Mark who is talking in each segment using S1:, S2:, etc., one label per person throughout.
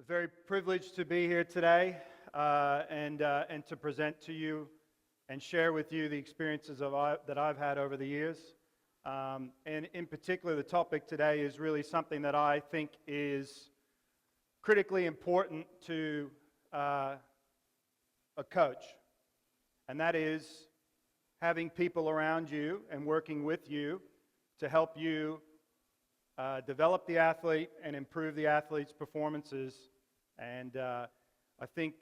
S1: Very privileged to be here today and to present to you and share with you the experiences that I've had over the years. And in particular, the topic today is really something that I think is critically important to a coach. And that is having people around you and working with you to help you develop the athlete and improve the athlete's performances. And I think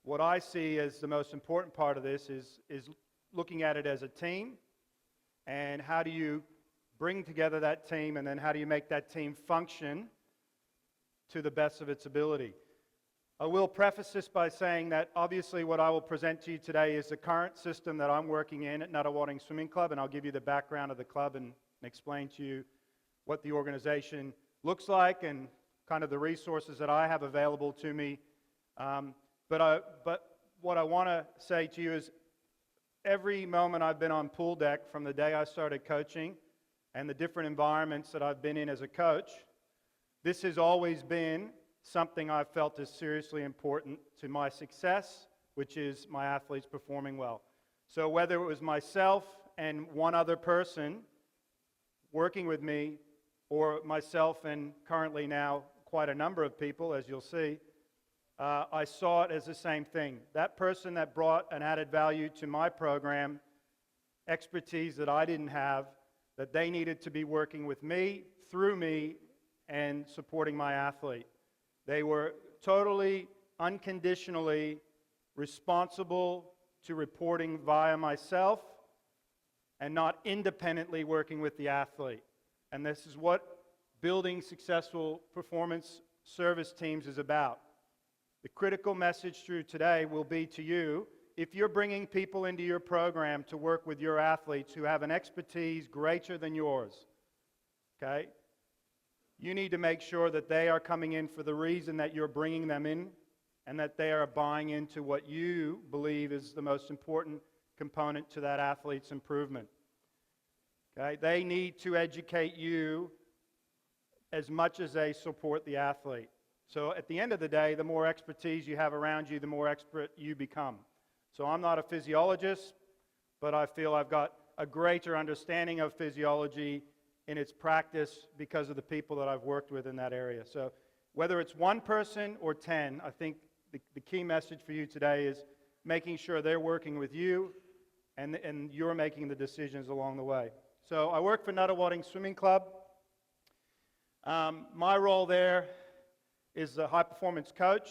S1: what I see as the most important part of this is looking at it as a team, and how do you bring together that team, and then how do you make that team function to the best of its ability. I will preface this by saying that obviously what I will present to you today is the current system that I'm working in at Nunawading Swimming Club, and I'll give you the background of the club and explain to you what the organization looks like and kind of the resources that I have available to me. But what I want to say to you is every moment I've been on pool deck from the day I started coaching and the different environments that I've been in as a coach, this has always been something I've felt is seriously important to my success, which is my athletes performing well. So whether it was myself and one other person working with me, or myself and currently now quite a number of people, as you'll see, I saw it as the same thing. That person that brought an added value to my program, expertise that I didn't have, that they needed to be working with me, through me, and supporting my athlete. They were totally, unconditionally responsible to reporting via myself and not independently working with the athlete. And this is what building successful performance service teams is about. The critical message through today will be to you, if you're bringing people into your program to work with your athletes who have an expertise greater than yours, okay? You need to make sure that they are coming in for the reason that you're bringing them in, and that they are buying into what you believe is the most important component to that athlete's improvement. Okay? They need to educate you as much as they support the athlete. So at the end of the day, the more expertise you have around you, the more expert you become. So I'm not a physiologist, but I feel I've got a greater understanding of physiology in its practice because of the people that I've worked with in that area. So whether it's one person or 10, I think the key message for you today is making sure they're working with you and you're making the decisions along the way. So I work for Nunawading Swimming Club. My role there is a high-performance coach.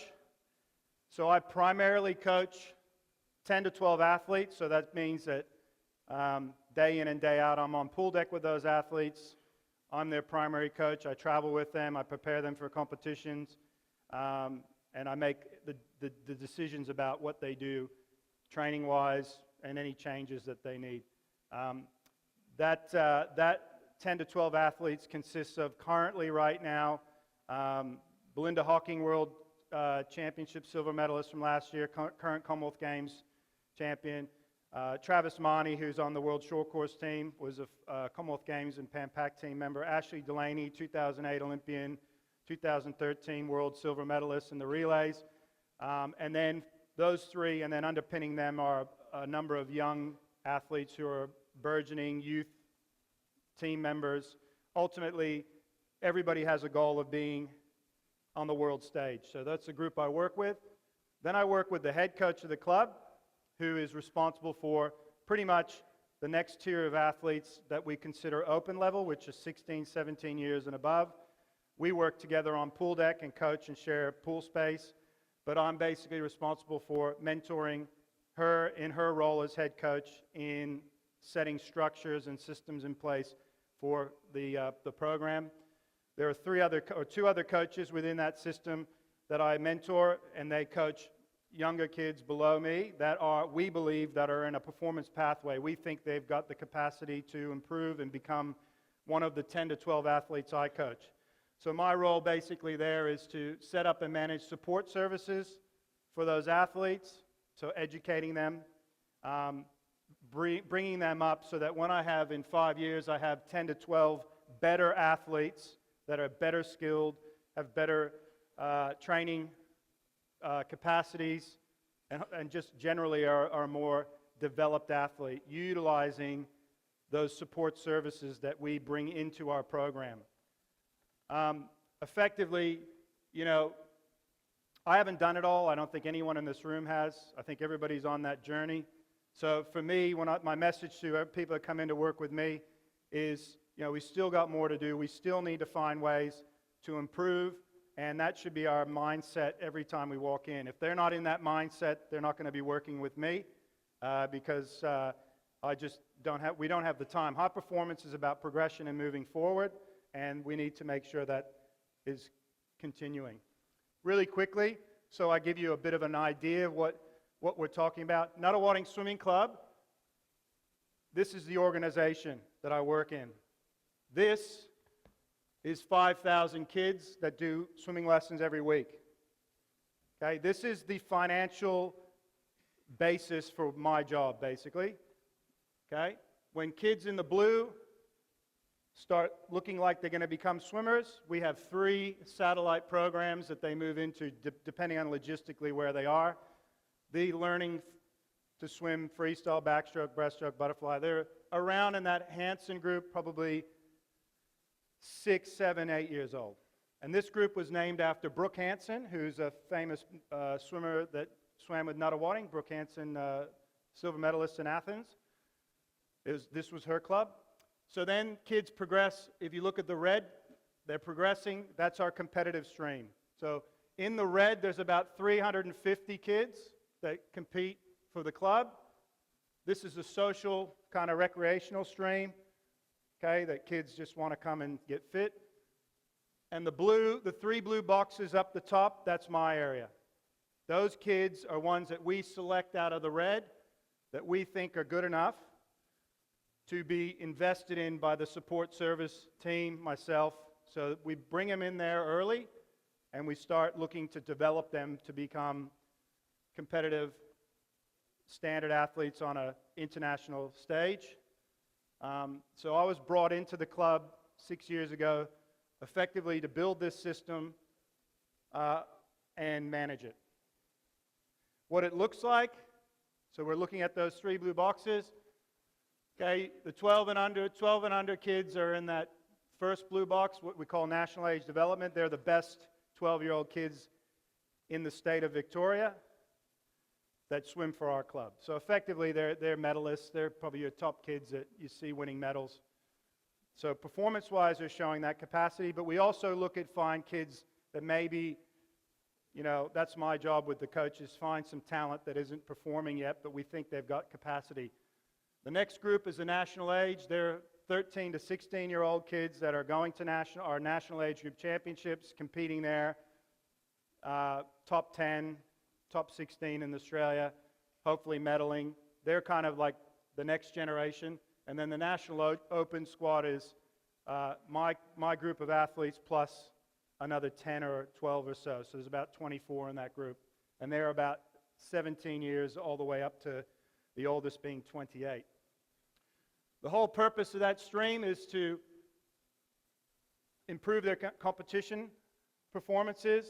S1: So I primarily coach 10 to 12 athletes, so that means that day in and day out I'm on pool deck with those athletes. I'm their primary coach. I travel with them. I prepare them for competitions. And I make the decisions about what they do training-wise and any changes that they need. That 10 to 12 athletes consists of currently right now Belinda Hawking World Championship silver medalist from last year, current Commonwealth Games champion. Travis Marnie, who's on the World Short Course team, was a Commonwealth Games and Pan Pac team member. Ashley Delaney, 2008 Olympian, 2013 World Silver medalist in the relays. And then those three, and then underpinning them are a number of young athletes who are burgeoning youth team members. Ultimately, everybody has a goal of being on the world stage. So that's the group I work with. Then I work with the head coach of the club, who is responsible for pretty much the next tier of athletes that we consider open level, which is 16, 17 years and above. We work together on pool deck and coach and share pool space, but I'm basically responsible for mentoring her in her role as head coach in setting structures and systems in place for the program. There are two other coaches within that system that I mentor, and they coach younger kids below me that we believe are in a performance pathway. We think they've got the capacity to improve and become one of the 10 to 12 athletes I coach. So my role basically there is to set up and manage support services for those athletes, so educating them, bringing them up so that when I have in 5 years, I have 10 to 12 better athletes that are better skilled, have better training capacities, and just generally are a more developed athlete, utilizing those support services that we bring into our program. Effectively, you know, I haven't done it all. I don't think anyone in this room has. I think everybody's on that journey. So for me, my message to people that come in to work with me is, you know, we still got more to do. We still need to find ways to improve, and that should be our mindset every time we walk in. If they're not in that mindset, they're not going to be working with me because we don't have the time. High performance is about progression and moving forward, and we need to make sure that is continuing. Really quickly, so I give you a bit of an idea of what we're talking about. Nunawading Swimming Club, this is the organization that I work in. This is 5,000 kids that do swimming lessons every week. Okay, this is the financial basis for my job, basically. Okay, when kids in the blue start looking like they're going to become swimmers, we have 3 satellite programs that they move into depending on logistically where they are. The learning to swim freestyle, backstroke, breaststroke, butterfly, they're around in that Hansen group, probably 6, 7, 8 years old. And this group was named after Brooke Hansen, who's a famous swimmer that swam with Nunawading. Brooke Hansen, silver medalist in Athens. This was her club. So then kids progress. If you look at the red, they're progressing. That's our competitive stream. So in the red, there's about 350 kids that compete for the club. This is a social kind of recreational stream, okay, that kids just want to come and get fit. And the 3 blue boxes up the top, that's my area. Those kids are ones that we select out of the red that we think are good enough to be invested in by the support service team, myself. So we bring them in there early, and we start looking to develop them to become competitive standard athletes on an international stage. So I was brought into the club 6 years ago, effectively to build this system and manage it. What it looks like, so we're looking at those 3 blue boxes. Okay, the 12 and under kids are in that first blue box, what we call national age development. They're the best 12-year-old kids in the state of Victoria that swim for our club. So effectively, they're medalists. They're probably your top kids that you see winning medals. So performance-wise, they're showing that capacity, but we also look at find kids that maybe, you know, that's my job with the coaches, find some talent that isn't performing yet, but we think they've got capacity. The next group is the national age. They're 13 to 16-year-old kids that are going to our national age group championships, competing there, top 10, top 16 in Australia, hopefully medaling. They're kind of like the next generation. And then the National Open squad is my group of athletes plus another 10 or 12 or so. So there's about 24 in that group. And they're about 17 years all the way up to the oldest being 28. The whole purpose of that stream is to improve their competition performances,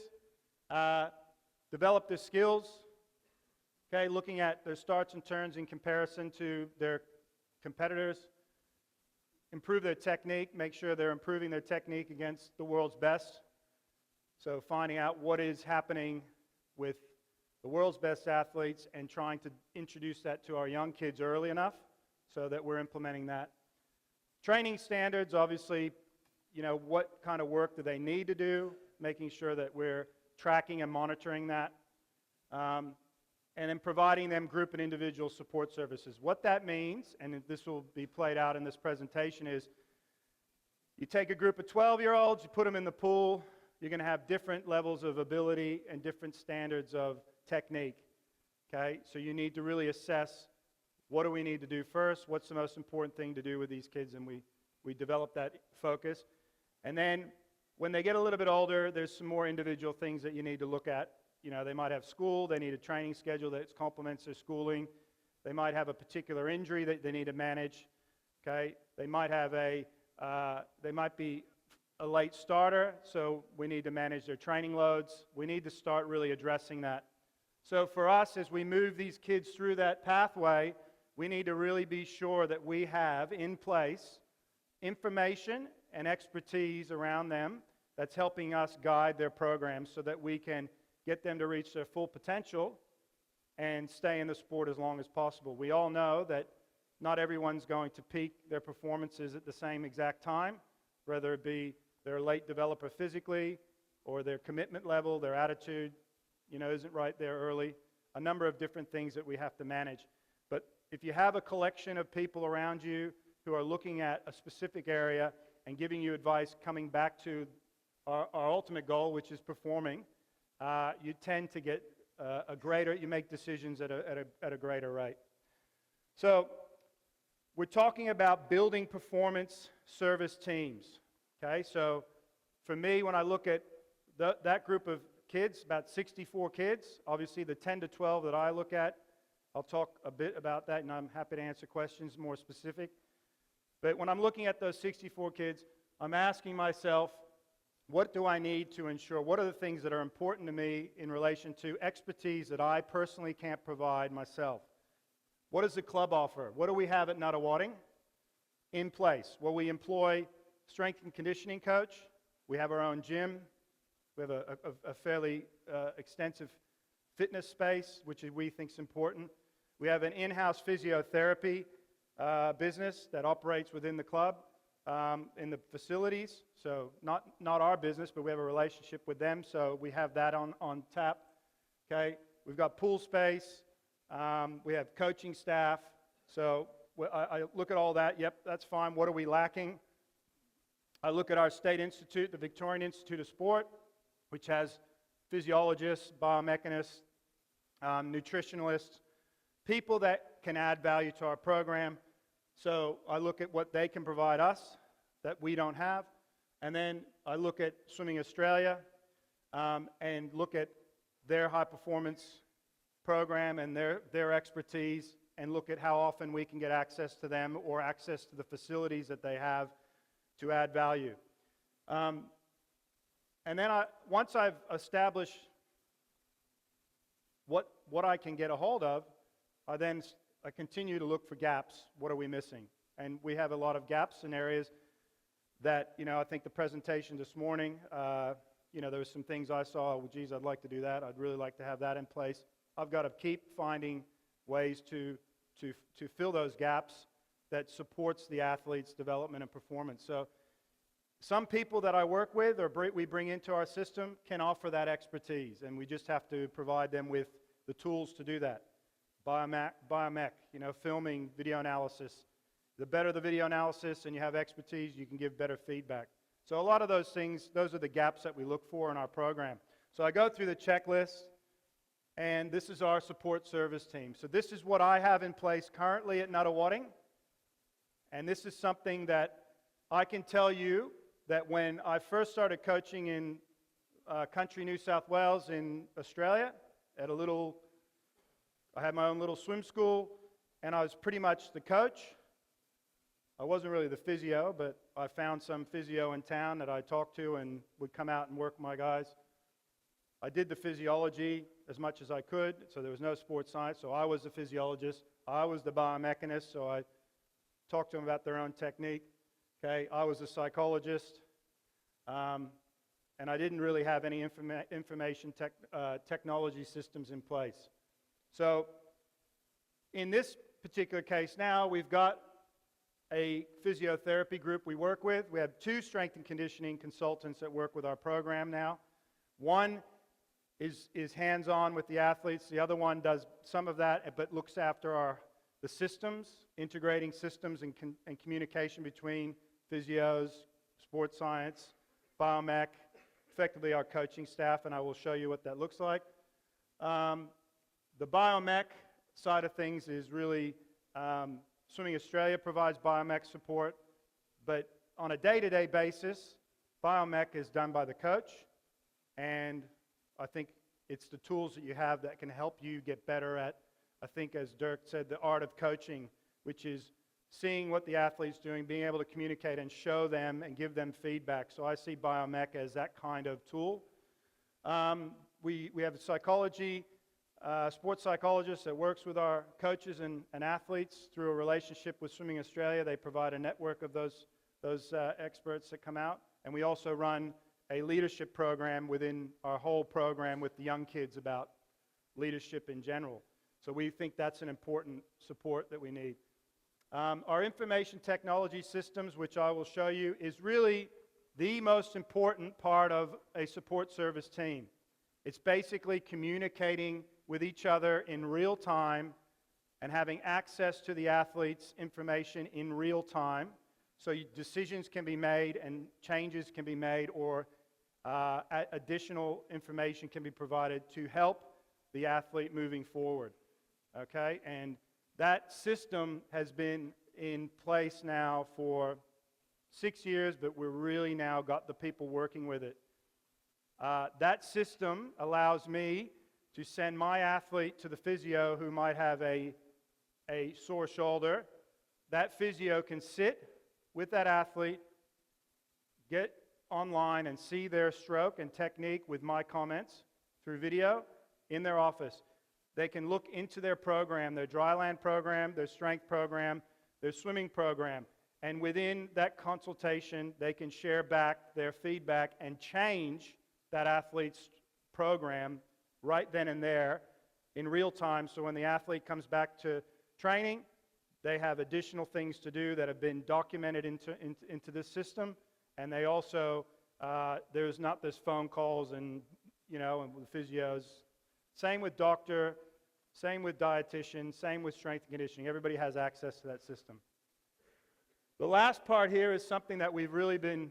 S1: develop their skills, okay, looking at their starts and turns in comparison to their competitors, improve their technique, make sure they're improving their technique against the world's best. So finding out what is happening with the world's best athletes and trying to introduce that to our young kids early enough so that we're implementing that. Training standards, obviously, you know, what kind of work do they need to do, making sure that we're tracking and monitoring that, and then providing them group and individual support services. What that means, and this will be played out in this presentation, is you take a group of 12-year-olds, you put them in the pool, you're going to have different levels of ability and different standards of technique, okay? So you need to really assess what do we need to do first, what's the most important thing to do with these kids, and we develop that focus. And then when they get a little bit older, there's some more individual things that you need to look at. You know, they might have school, they need a training schedule that complements their schooling. They might have a particular injury that they need to manage, okay? They might have they might be a late starter, so we need to manage their training loads. We need to start really addressing that. So for us, as we move these kids through that pathway, we need to really be sure that we have in place information and expertise around them that's helping us guide their programs so that we can get them to reach their full potential and stay in the sport as long as possible. We all know that not everyone's going to peak their performances at the same exact time, whether it be they're a late developer physically or their commitment level, their attitude, isn't right there early. A number of different things that we have to manage. But if you have a collection of people around you who are looking at a specific area and giving you advice coming back to our ultimate goal, which is performing, you tend to get you make decisions at a greater rate. So we're talking about building performance service teams. Okay, so for me, when I look at that group of kids, about 64 kids, obviously the 10 to 12 that I look at, I'll talk a bit about that, and I'm happy to answer questions more specific. But when I'm looking at those 64 kids, I'm asking myself, what do I need to ensure? What are the things that are important to me in relation to expertise that I personally can't provide myself? What does the club offer? What do we have at Nunawading in place? Well, we employ strength and conditioning coach. We have our own gym. We have a fairly extensive fitness space, which we think is important. We have an in-house physiotherapy business that operates within the club in the facilities. So not our business, but we have a relationship with them. So we have that on tap. Okay, we've got pool space. We have coaching staff. So I look at all that. Yep, that's fine. What are we lacking? I look at our state institute, the Victorian Institute of Sport, which has physiologists, biomechanists, nutritionalists, people that can add value to our program. So I look at what they can provide us that we don't have. And then I look at Swimming Australia and look at their high performance program and their expertise, and look at how often we can get access to them or access to the facilities that they have to add value. And then once I've established what I can get a hold of, I continue to look for gaps. What are we missing? And we have a lot of gaps in areas that, I think the presentation this morning, there were some things I saw, well, geez, I'd like to do that. I'd really like to have that in place. I've got to keep finding ways to fill those gaps that supports the athlete's development and performance. So some people that I work with or we bring into our system can offer that expertise, and we just have to provide them with the tools to do that. Biomech, filming, video analysis. The better the video analysis and you have expertise, you can give better feedback. So a lot of those things, those are the gaps that we look for in our program. So I go through the checklist, and this is our support service team. So this is what I have in place currently at Nunawading, and this is something that I can tell you that when I first started coaching in country New South Wales in Australia, I had my own little swim school, and I was pretty much the coach. I wasn't really the physio, but I found some physio in town that I talked to and would come out and work with my guys. I did the physiology as much as I could, so there was no sports science, so I was the physiologist. I was the biomechanist, so I talked to them about their own technique. Okay, I was a psychologist, and I didn't really have any information technology systems in place. So in this particular case now, we've got a physiotherapy group we work with. We have 2 strength and conditioning consultants that work with our program now. One is hands-on with the athletes. The other one does some of that, but looks after the systems, integrating systems and communication between physios, sports science, biomech, effectively our coaching staff, and I will show you what that looks like. The biomech side of things is really Swimming Australia provides biomech support, but on a day-to-day basis, biomech is done by the coach, and I think it's the tools that you have that can help you get better at, I think as Dirk said, the art of coaching, which is seeing what the athlete's doing, being able to communicate and show them and give them feedback. So I see Biomech as that kind of tool. We have a sports psychologist that works with our coaches and athletes through a relationship with Swimming Australia. They provide a network of those experts that come out. And we also run a leadership program within our whole program with the young kids about leadership in general. So we think that's an important support that we need. Our information technology systems, which I will show you, is really the most important part of a support service team. It's basically communicating with each other in real time and having access to the athlete's information in real time, so decisions can be made and changes can be made, or additional information can be provided to help the athlete moving forward. Okay? And that system has been in place now for 6 years, but we're really now got the people working with it. That system allows me to send my athlete to the physio who might have a sore shoulder. That physio can sit with that athlete, get online and see their stroke and technique with my comments through video in their office. They can look into their program, their dryland program, their strength program, their swimming program. And within that consultation, they can share back their feedback and change that athlete's program right then and there in real time. So when the athlete comes back to training, they have additional things to do that have been documented into this system. And they also, there's not this phone calls and with physios. Same with doctor, same with dietitian, same with strength and conditioning. Everybody has access to that system. The last part here is something that we've really been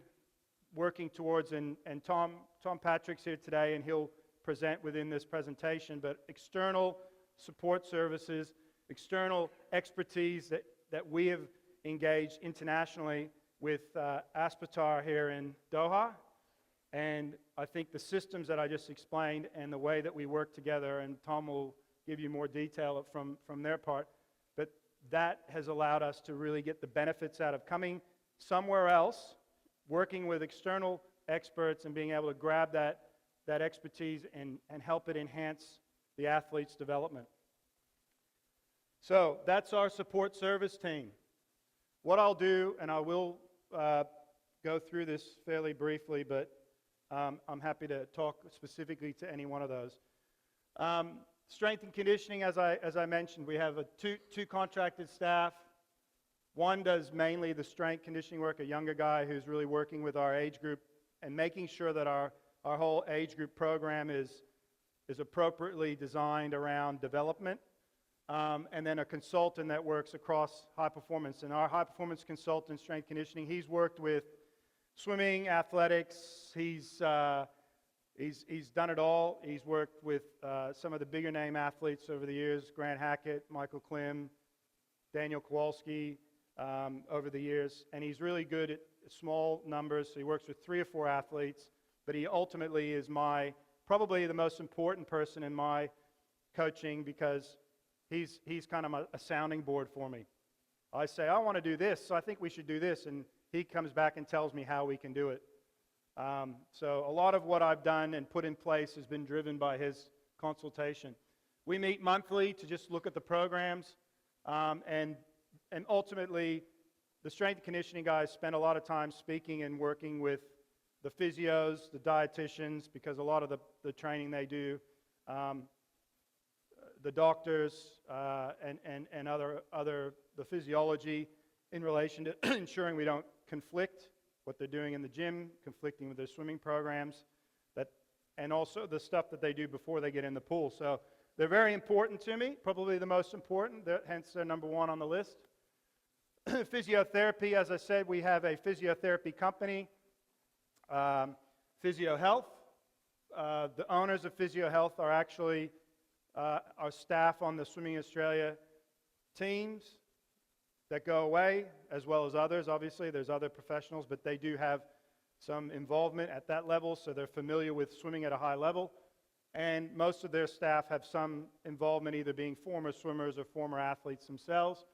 S1: working towards, and Tom Patrick's here today, and he'll present within this presentation, but external support services, external expertise that we have engaged internationally with Aspetar here in Doha. And I think the systems that I just explained and the way that we work together, and Tom will give you more detail from their part, but that has allowed us to really get the benefits out of coming somewhere else, working with external experts and being able to grab that expertise and help it enhance the athlete's development. So that's our support service team. What I'll do, and I will go through this fairly briefly, but I'm happy to talk specifically to any one of those. Strength and conditioning, as I mentioned, we have two contracted staff. One does mainly the strength conditioning work, a younger guy who's really working with our age group and making sure that our whole age group program is appropriately designed around development. And then a consultant that works across high performance. And our high performance consultant, strength conditioning, he's worked with swimming, athletics, he's done it all. He's worked with some of the bigger name athletes over the years, Grant Hackett, Michael Klim, Daniel Kowalski over the years. And he's really good at small numbers. So he works with 3 or 4 athletes, but he ultimately is probably the most important person in my coaching, because he's kind of a sounding board for me. I say, I want to do this, so I think we should do this, and he comes back and tells me how we can do it. So a lot of what I've done and put in place has been driven by his consultation. We meet monthly to just look at the programs, and ultimately the strength and conditioning guys spend a lot of time speaking and working with the physios, the dietitians, because a lot of the training they do, the doctors, and the physiology in relation to ensuring we don't conflict what they're doing in the gym, conflicting with their swimming programs, and also the stuff that they do before they get in the pool. So they're very important to me, probably the most important, hence they're number 1 on the list. Physiotherapy, as I said, we have a physiotherapy company, Physio Health. The owners of Physio Health are actually our staff on the Swimming Australia teams that go away, as well as others. Obviously, there's other professionals, but they do have some involvement at that level, so they're familiar with swimming at a high level. And most of their staff have some involvement, either being former swimmers or former athletes themselves.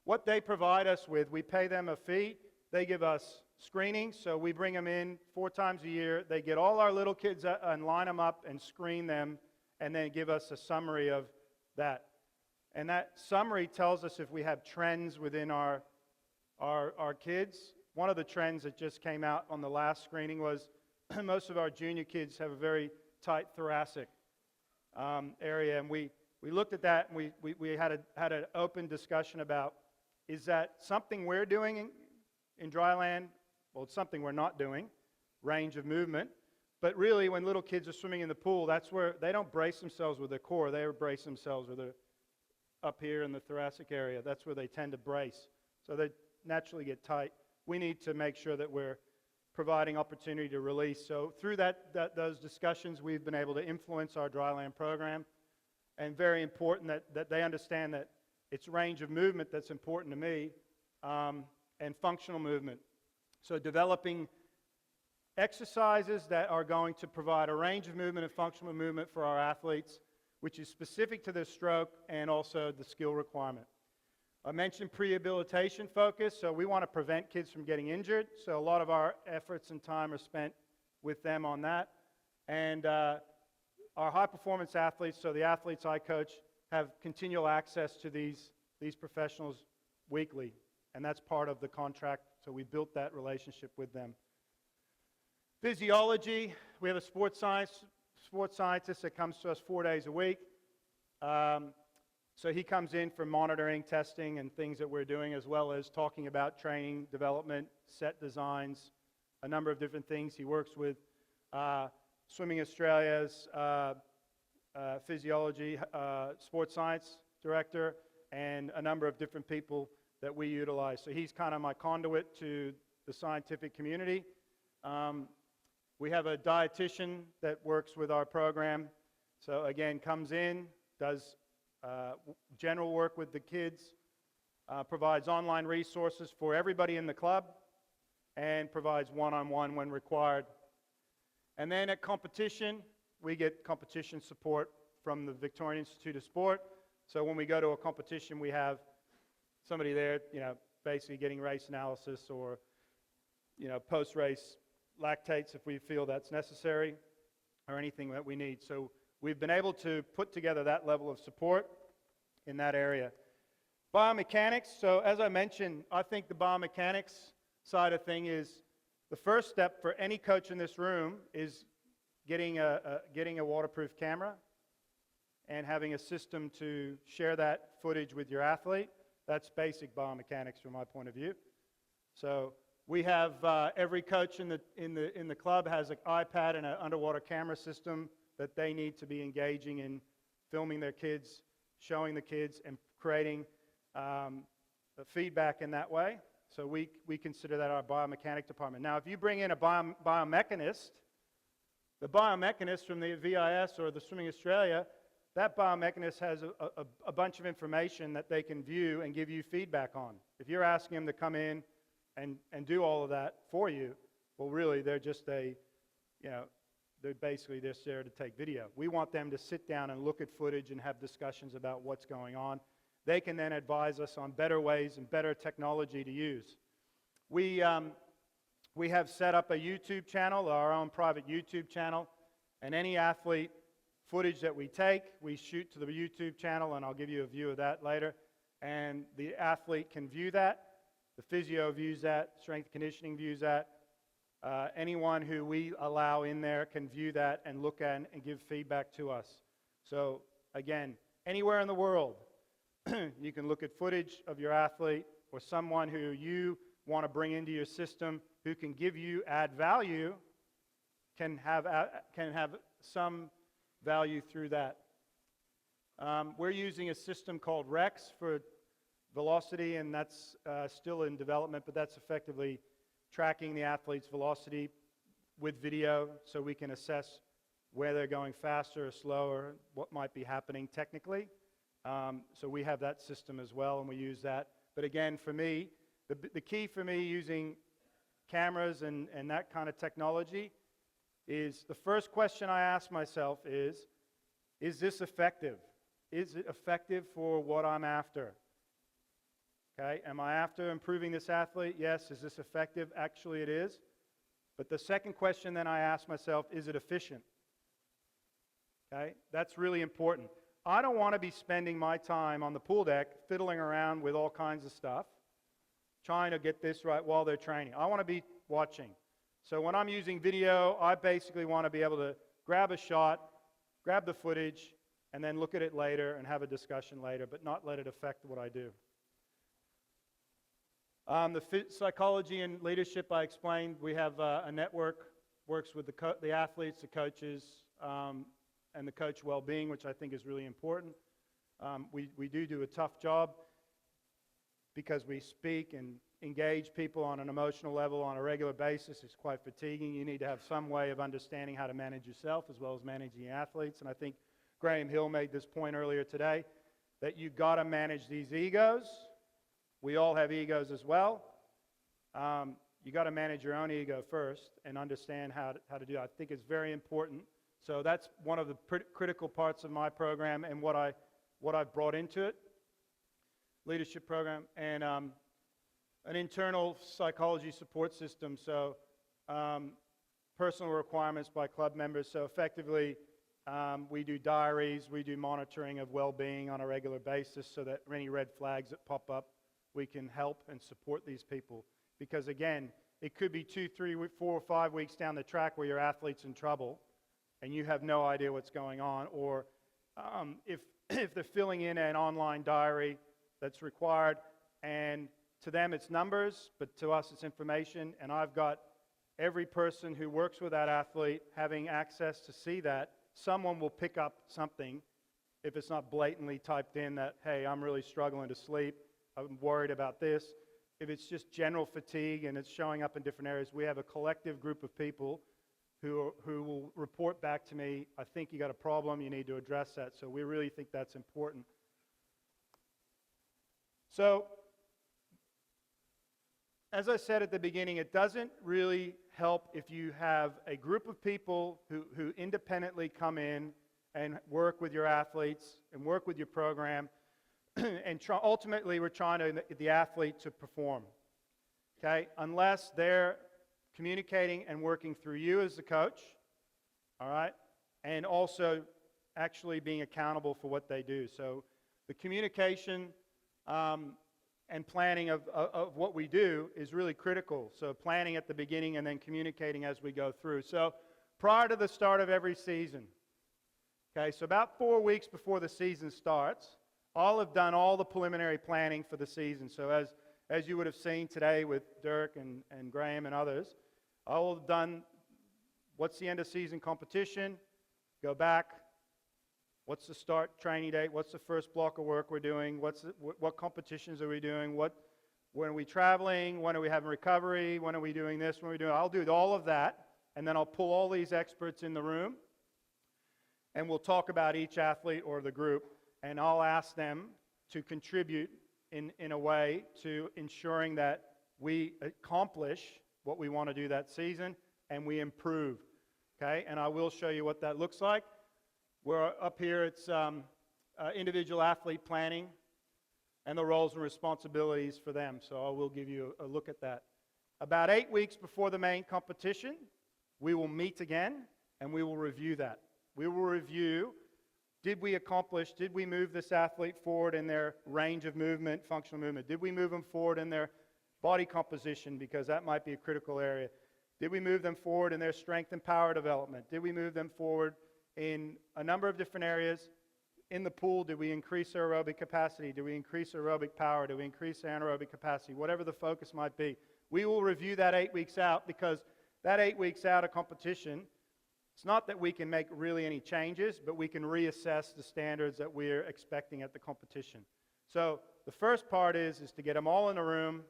S1: What they provide us with, we pay them a fee. They give us screening, so we bring them in 4 times a year. They get all our little kids and line them up and screen them, and then give us a summary of that. And that summary tells us if we have trends within our kids. One of the trends that just came out on the last screening was most of our junior kids have a very tight thoracic area, and we looked at that, and we had an open discussion about, is that something we're doing in dry land? Well, it's something we're not doing, range of movement. But really, when little kids are swimming in the pool, that's where they don't brace themselves with their core. They brace themselves with their up here in the thoracic area. That's where they tend to brace. So they naturally get tight. We need to make sure that we're providing opportunity to release. So through those discussions, we've been able to influence our dry land program. And very important that they understand that it's range of movement that's important to me, and functional movement. So developing exercises that are going to provide a range of movement and functional movement for our athletes, which is specific to their stroke and also the skill requirement. I mentioned prehabilitation focus, so we want to prevent kids from getting injured. So a lot of our efforts and time are spent with them on that. And our high-performance athletes, so the athletes I coach, have continual access to these professionals weekly. And that's part of the contract, so we built that relationship with them. Physiology, we have a sports scientist that comes to us 4 days a week. So he comes in for monitoring, testing, and things that we're doing, as well as talking about training, development, set designs, a number of different things. He works with Swimming Australia's physiology, sports science director, and a number of different people that we utilize. So he's kind of my conduit to the scientific community. We have a dietitian that works with our program. So again, comes in, does general work with the kids, provides online resources for everybody in the club, and provides one-on-one when required. And then at competition, we get competition support from the Victorian Institute of Sport. So when we go to a competition, we have somebody there, basically getting race analysis or, post-race lactates if we feel that's necessary, or anything that we need. So we've been able to put together that level of support in that area. Biomechanics, so as I mentioned, I think the biomechanics side of thing is the first step for any coach in this room is getting a waterproof camera and having a system to share that footage with your athlete. That's basic biomechanics from my point of view. So we have every coach in the club has an iPad and an underwater camera system that they need to be engaging in filming their kids, showing the kids, and creating feedback in that way. So we consider that our biomechanic department. Now, if you bring in a biomechanist, the biomechanist from the VIS or the Swimming Australia, that biomechanist has a bunch of information that they can view and give you feedback on. If you're asking them to come in and do all of that for you, well, really, they're just they're basically just there to take video. We want them to sit down and look at footage and have discussions about what's going on. They can then advise us on better ways and better technology to use. We have set up a YouTube channel, our own private YouTube channel, and any athlete footage that we take, we shoot to the YouTube channel, and I'll give you a view of that later, and the athlete can view that. The physio views that, strength and conditioning views that. Anyone who we allow in there can view that and look at and give feedback to us. So again, anywhere in the world, you can look at footage of your athlete or someone who you want to bring into your system who can give you add value, can have some value through that. We're using a system called REX for velocity, and that's still in development, but that's effectively tracking the athlete's velocity with video so we can assess where they're going faster or slower, what might be happening technically. So we have that system as well, and we use that. But again, for me, the key for me using cameras and that kind of technology is the first question I ask myself is this effective? Is it effective for what I'm after? Okay, am I after improving this athlete? Yes. Is this effective? Actually, it is. But the second question then I ask myself, is it efficient? Okay, that's really important. I don't want to be spending my time on the pool deck fiddling around with all kinds of stuff, trying to get this right while they're training. I want to be watching. So when I'm using video, I basically want to be able to grab a shot, grab the footage, and then look at it later and have a discussion later, but not let it affect what I do. The psychology and leadership I explained, we have a network, works with the athletes, the coaches, and the coach well-being, which I think is really important. We do a tough job because we speak and engage people on an emotional level on a regular basis. It's quite fatiguing. You need to have some way of understanding how to manage yourself as well as managing the athletes. And I think Graham Hill made this point earlier today, that you've got to manage these egos. We all have egos as well. You got to manage your own ego first and understand how to do it. I think it's very important. So that's one of the critical parts of my program and what I've brought into it. Leadership program and an internal psychology support system. So personal requirements by club members. So effectively, we do diaries, we do monitoring of well-being on a regular basis so that any red flags that pop up, we can help and support these people. Because again, it could be 2, 3, 4, or 5 weeks down the track where your athlete's in trouble and you have no idea what's going on. Or if they're filling in an online diary that's required, and to them it's numbers, but to us it's information, and I've got every person who works with that athlete having access to see that, someone will pick up something if it's not blatantly typed in that, hey, I'm really struggling to sleep, I'm worried about this. If it's just general fatigue and it's showing up in different areas, we have a collective group of people who will report back to me, I think you got a problem, you need to address that. So we really think that's important. So, as I said at the beginning, it doesn't really help if you have a group of people who independently come in and work with your athletes and work with your program, and ultimately we're trying to get the athlete to perform, okay? Unless they're communicating and working through you as the coach, all right? And also actually being accountable for what they do. So the communication and planning of what we do is really critical. So planning at the beginning and then communicating as we go through. So prior to the start of every season, okay, so about 4 weeks before the season starts, I'll have done all the preliminary planning for the season. So as you would have seen today with Dirk and Graham and others, I'll have done what's the end of season competition, go back, what's the start training date, what's the first block of work we're doing, what competitions are we doing, when are we traveling, when are we having recovery, when are we doing this, when are we doing, I'll do all of that, and then I'll pull all these experts in the room, and we'll talk about each athlete or the group, and I'll ask them to contribute in a way to ensuring that we accomplish what we want to do that season, and we improve, okay? And I will show you what that looks like. We're up here, it's individual athlete planning and the roles and responsibilities for them. So I will give you a look at that. About 8 weeks before the main competition, we will meet again and we will review that. We will review, did we move this athlete forward in their range of movement, functional movement? Did we move them forward in their body composition, because that might be a critical area? Did we move them forward in their strength and power development? Did we move them forward in a number of different areas? In the pool, did we increase their aerobic capacity? Did we increase aerobic power? Did we increase anaerobic capacity? Whatever the focus might be. We will review that 8 weeks out, because that 8 weeks out of competition, it's not that we can make really any changes, but we can reassess the standards that we're expecting at the competition. So the first part is to get them all in a room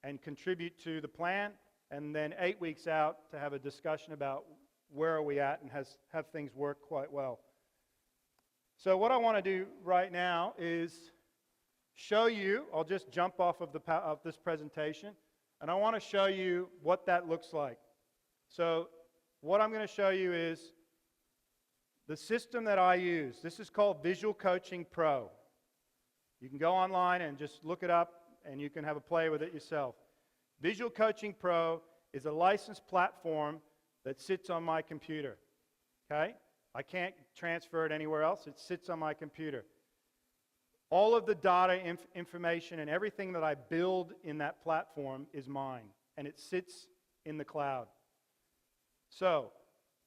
S1: and contribute to the plan, and then 8 weeks out to have a discussion about where are we at and have things work quite well. So what I want to do right now is show you, I'll just jump off of this presentation, and I want to show you what that looks like. So what I'm going to show you is the system that I use. This is called Visual Coaching Pro. You can go online and just look it up, and you can have a play with it yourself. Visual Coaching Pro is a licensed platform that sits on my computer, okay? I can't transfer it anywhere else. It sits on my computer. All of the data, information, and everything that I build in that platform is mine, and it sits in the cloud. So,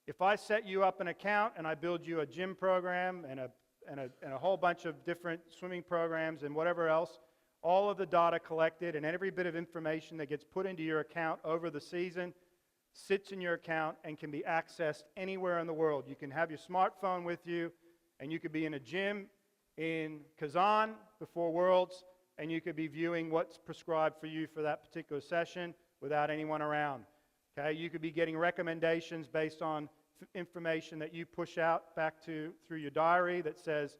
S1: if I set you up an account and I build you a gym program and a whole bunch of different swimming programs and whatever else, all of the data collected and every bit of information that gets put into your account over the season sits in your account and can be accessed anywhere in the world. You can have your smartphone with you, and you could be in a gym in Kazan before Worlds, and you could be viewing what's prescribed for you for that particular session without anyone around. Okay? You could be getting recommendations based on information that you push out back through your diary that says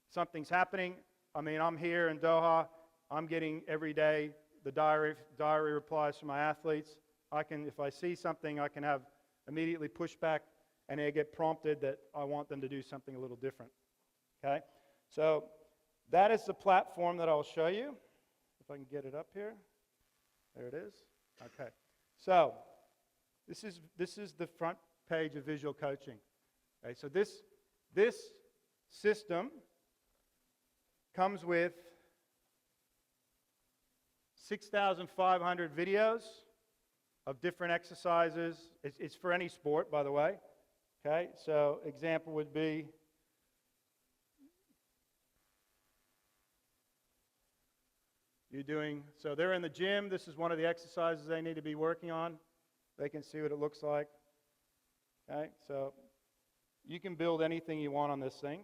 S1: something's happening. I mean, I'm here in Doha. I'm getting every day the diary replies from my athletes. If I see something, I can have immediately push back, and they get prompted that I want them to do something a little different. Okay? So that is the platform that I'll show you. If I can get it up here. There it is. Okay. So this is the front page of Visual Coaching. Okay, so this system comes with 6,500 videos of different exercises. It's for any sport, by the way. Okay, so example would be so they're in the gym. This is one of the exercises they need to be working on. They can see what it looks like. Okay, so you can build anything you want on this thing.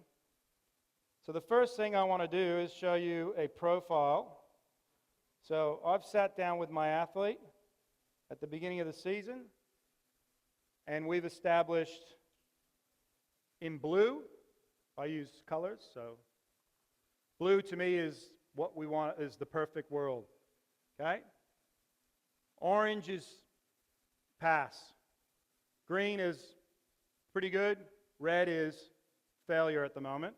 S1: So the first thing I want to do is show you a profile. So I've sat down with my athlete at the beginning of the season, and we've established in blue, I use colors, so blue to me is what we want, is the perfect world. Okay? Orange is pass. Green is pretty good. Red is failure at the moment.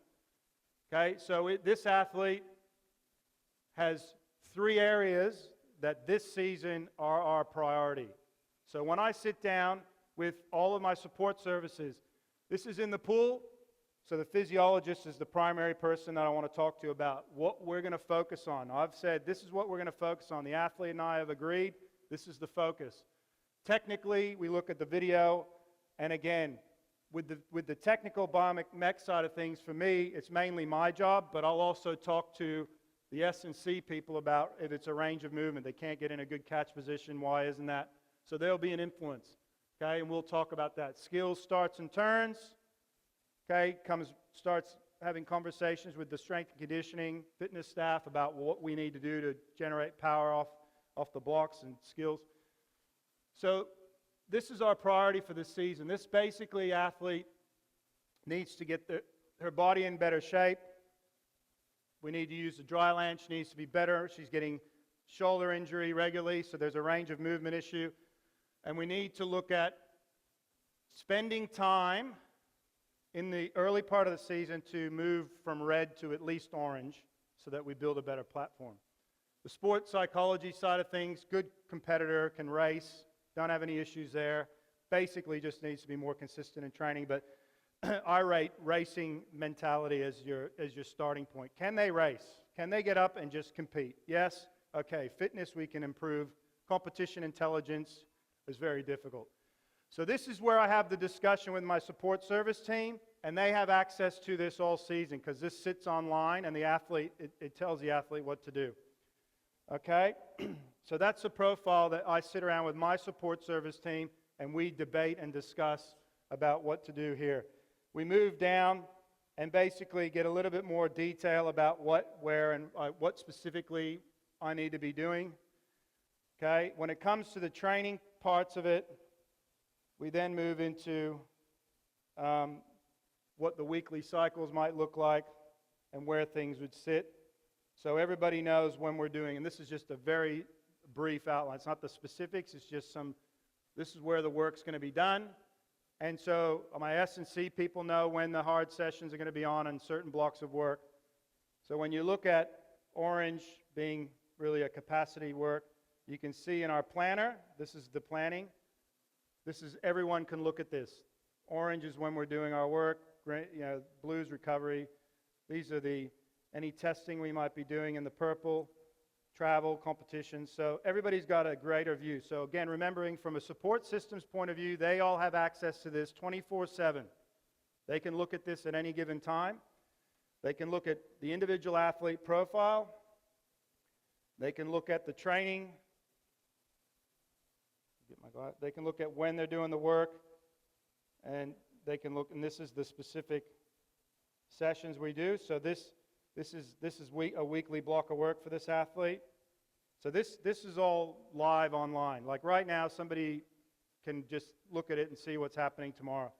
S1: Okay, so this athlete has 3 areas that this season are our priority. So when I sit down with all of my support services, this is in the pool, so the physiologist is the primary person that I want to talk to about what we're going to focus on. I've said this is what we're going to focus on. The athlete and I have agreed this is the focus. Technically, we look at the video, and again, with the technical biomech side of things, for me, it's mainly my job, but I'll also talk to the S&C people about if it's a range of movement. They can't get in a good catch position. Why isn't that? So there'll be an influence, okay, and we'll talk about that. Skills, starts, and turns, okay, starts having conversations with the strength and conditioning, fitness staff about what we need to do to generate power off the blocks and skills. So this is our priority for this season. This basically athlete needs to get her body in better shape. We need to use the dry land. She needs to be better. She's getting shoulder injury regularly, so there's a range of movement issue. And we need to look at spending time in the early part of the season to move from red to at least orange so that we build a better platform. The sports psychology side of things, good competitor, can race, don't have any issues there. Basically just needs to be more consistent in training, but I rate racing mentality as your starting point. Can they race? Can they get up and just compete? Yes? Okay. Fitness we can improve. Competition intelligence is very difficult. So this is where I have the discussion with my support service team, and they have access to this all season because this sits online, and the athlete, it tells the athlete what to do. Okay? So that's a profile that I sit around with my support service team, and we debate and discuss about what to do here. We move down and basically get a little bit more detail about what, where, and what specifically I need to be doing. Okay? When it comes to the training parts of it, we then move into what the weekly cycles might look like and where things would sit. So everybody knows when we're doing, and this is just a very brief outline. It's not the specifics, it's just this is where the work's going to be done. And so my S&C people know when the hard sessions are going to be on certain blocks of work. So when you look at orange being really a capacity work. You can see in our planner, this is the planning. This is, everyone can look at this. Orange is when we're doing our work, blue is recovery. These are any testing we might be doing in the purple, travel, competitions. So everybody's got a greater view. So again, remembering from a support systems point of view, they all have access to this 24/7. They can look at this at any given time. They can look at the individual athlete profile. They can look at the training. They can look at when they're doing the work. And they can look, and this is the specific sessions we do. So this is a weekly block of work for this athlete. So this is all live online. Like right now, somebody can just look at it and see what's happening tomorrow.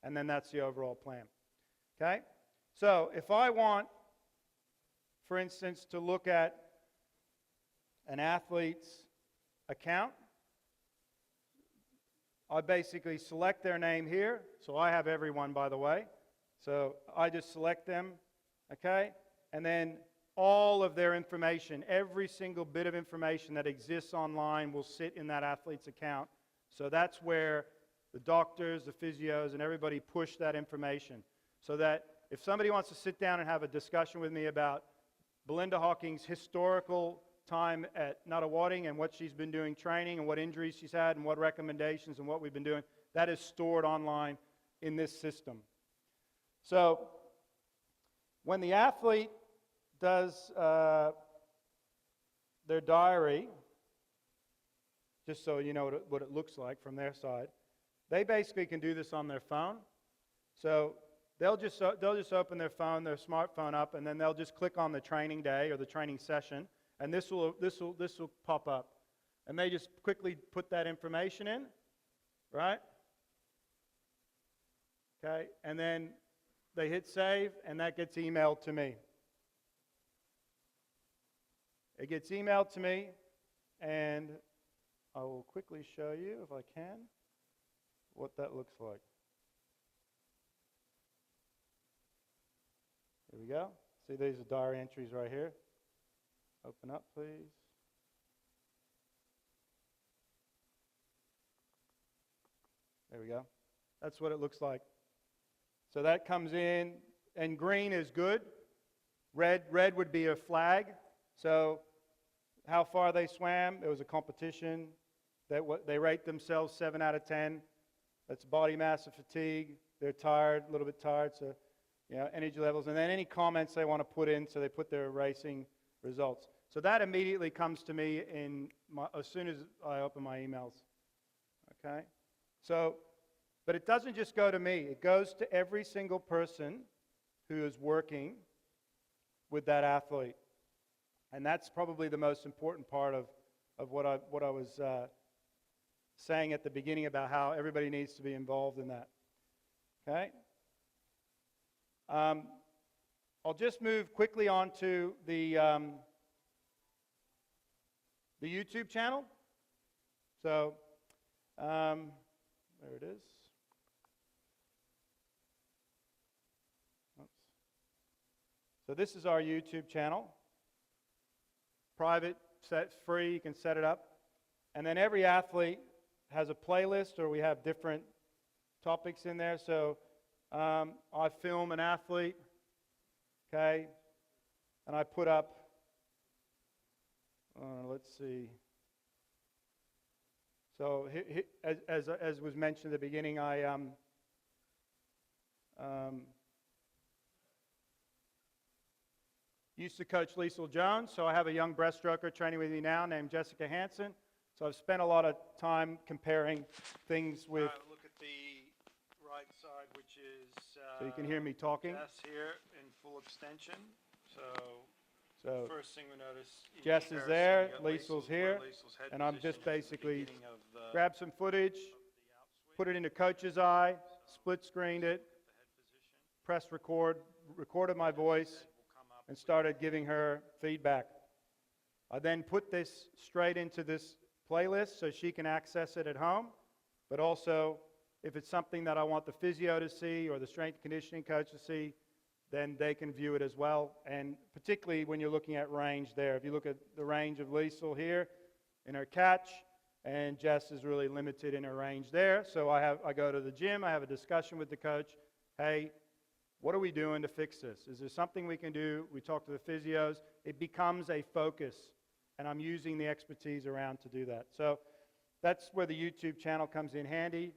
S1: And then that's the overall plan. Okay? So if I want, for instance, to look at an athlete's account, I basically select their name here. So I have everyone, by the way. So I just select them, okay? And then all of their information, every single bit of information that exists online will sit in that athlete's account. So that's where the doctors, the physios, and everybody push that information. So that if somebody wants to sit down and have a discussion with me about Belinda Hawking's historical time at Nunawading and what she's been doing training and what injuries she's had and what recommendations and what we've been doing, that is stored online in this system. So when the athlete does their diary, just so you know what it looks like from their side, they basically can do this on their phone. So they'll just open their smartphone up, and then they'll just click on the training day or the training session, and this will pop up. And they just quickly put that information in, right? Okay, and then they hit save, and that gets emailed to me. It gets emailed to me, and I will quickly show you, if I can, what that looks like. Here we go. See, these are diary entries right here. Open up, please. There we go. That's what it looks like. So that comes in, and green is good. Red would be a flag. So how far they swam, it was a competition. They rate themselves 7 out of 10. That's body mass and fatigue. They're tired, a little bit tired, so energy levels. And then any comments they want to put in, so they put their racing results. So that immediately comes to me as soon as I open my emails. Okay? So, but it doesn't just go to me. It goes to every single person who is working with that athlete. And that's probably the most important part of what I was saying at the beginning about how everybody needs to be involved in that. Okay? I'll just move quickly on to the YouTube channel. So, there it is. Oops. So this is our YouTube channel. Private, free, you can set it up. And then every athlete has a playlist, or we have different topics in there. So I film an athlete, okay, and I put up, let's see. So as was mentioned at the beginning, I used to coach Liesl Jones, so I have a young breaststroker training with me now named Jessica Hansen. So I've spent a lot of time comparing things with...
S2: Look at the right side, which is...
S1: so you can hear me talking.
S2: Jess here in full extension.
S1: So
S2: first thing we notice...
S1: Jess is there, Liesl's here, and I'm just basically grab some footage, put it into coach's eye, split screened it, pressed record, recorded my voice, and started giving her feedback. I then put this straight into this playlist so she can access it at home, but also if it's something that I want the physio to see or the strength and conditioning coach to see, then they can view it as well. And particularly when you're looking at range there. If you look at the range of Liesl here in her catch, and Jess is really limited in her range there. So I go to the gym, I have a discussion with the coach. Hey, what are we doing to fix this? Is there something we can do? We talk to the physios. It becomes a focus, and I'm using the expertise around to do that. So that's where the YouTube channel comes in handy,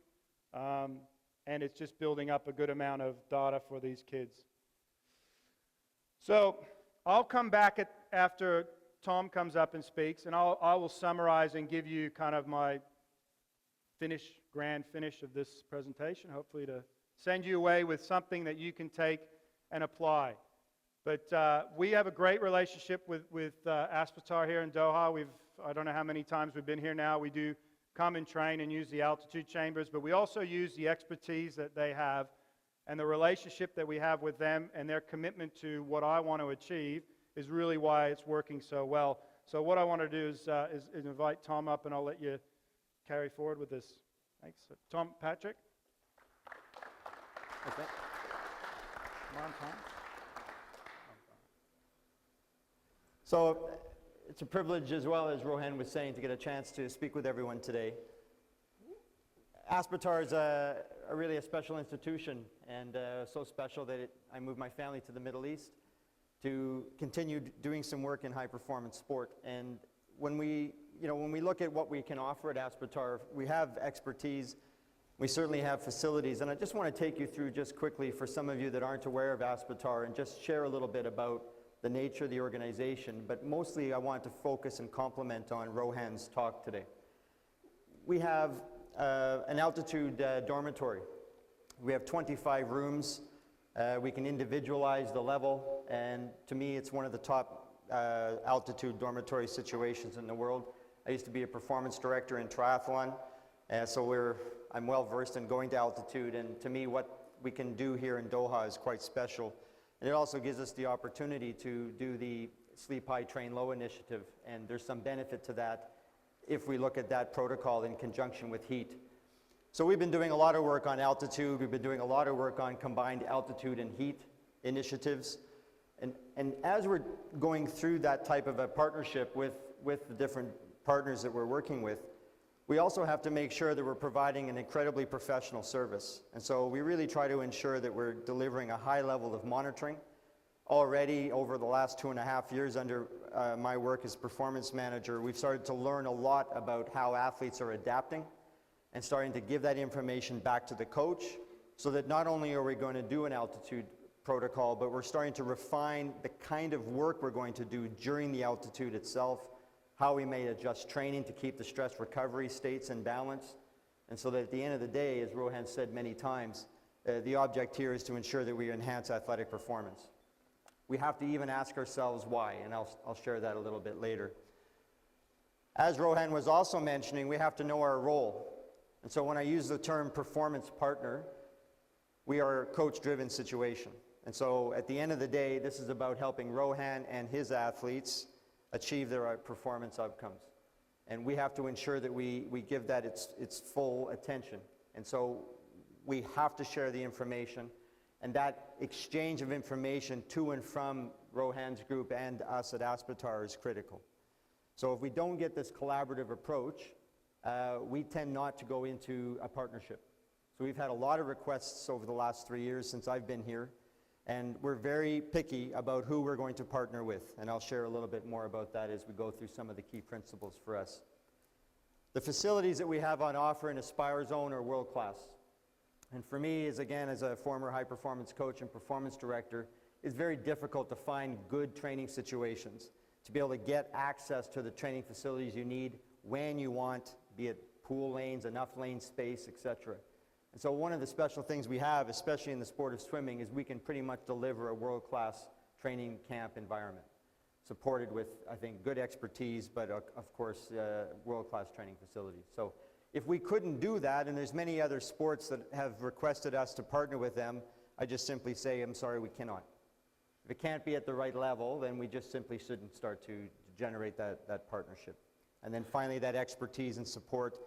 S1: and it's just building up a good amount of data for these kids. So I'll come back after Tom comes up and speaks, and I will summarize and give you kind of my grand finish of this presentation, hopefully to send you away with something that you can take and apply. But we have a great relationship with Aspetar here in Doha. I don't know how many times we've been here now. We do come and train and use the altitude chambers, but we also use the expertise that they have and the relationship that we have with them, and their commitment to what I want to achieve is really why it's working so well. So what I want to do is invite Tom up, and I'll let you carry forward with this. Thanks. Tom, Patrick. Okay. Come on, Tom.
S3: So it's a privilege, as well as Rohan was saying, to get a chance to speak with everyone today. Aspetar is really a special institution, and so special that I moved my family to the Middle East to continue doing some work in high-performance sport. And when we look at what we can offer at Aspetar, we have expertise, we certainly have facilities, and I just want to take you through just quickly, for some of you that aren't aware of Aspetar, and just share a little bit about the nature of the organization, but mostly I want to focus and complement on Rohan's talk today. We have an altitude dormitory. We have 25 rooms. We can individualize the level, and to me it's one of the top altitude dormitory situations in the world. I used to be a performance director in triathlon, so I'm well versed in going to altitude, and to me what we can do here in Doha is quite special. And it also gives us the opportunity to do the Sleep High, Train Low initiative, and there's some benefit to that if we look at that protocol in conjunction with heat. So we've been doing a lot of work on altitude, we've been doing a lot of work on combined altitude and heat initiatives, and as we're going through that type of a partnership with the different partners that we're working with, we also have to make sure that we're providing an incredibly professional service. And so we really try to ensure that we're delivering a high level of monitoring. Already over the last 2.5 years under my work as performance manager, we've started to learn a lot about how athletes are adapting and starting to give that information back to the coach, so that not only are we going to do an altitude protocol, but we're starting to refine the kind of work we're going to do during the altitude itself, how we may adjust training to keep the stress recovery states in balance, and so that at the end of the day, as Rohan said many times, the object here is to ensure that we enhance athletic performance. We have to even ask ourselves why, and I'll share that a little bit later. As Rohan was also mentioning, we have to know our role. And so when I use the term performance partner, we are a coach-driven situation. And so at the end of the day, this is about helping Rohan and his athletes achieve their performance outcomes. And we have to ensure that we give that its full attention. And so we have to share the information, and that exchange of information to and from Rohan's group and us at Aspetar is critical. So if we don't get this collaborative approach, we tend not to go into a partnership. So we've had a lot of requests over the last 3 years since I've been here, and we're very picky about who we're going to partner with, and I'll share a little bit more about that as we go through some of the key principles for us. The facilities that we have on offer in Aspire Zone are world-class. And for me, as a former high-performance coach and performance director, it's very difficult to find good training situations, to be able to get access to the training facilities you need when you want, be it pool lanes, enough lane space, etc. And so one of the special things we have, especially in the sport of swimming, is we can pretty much deliver a world-class training camp environment, supported with, I think, good expertise, but of course, world-class training facilities. So if we couldn't do that, and there's many other sports that have requested us to partner with them, I just simply say, I'm sorry, we cannot. If it can't be at the right level, then we just simply shouldn't start to generate that partnership. And then finally, that expertise and support.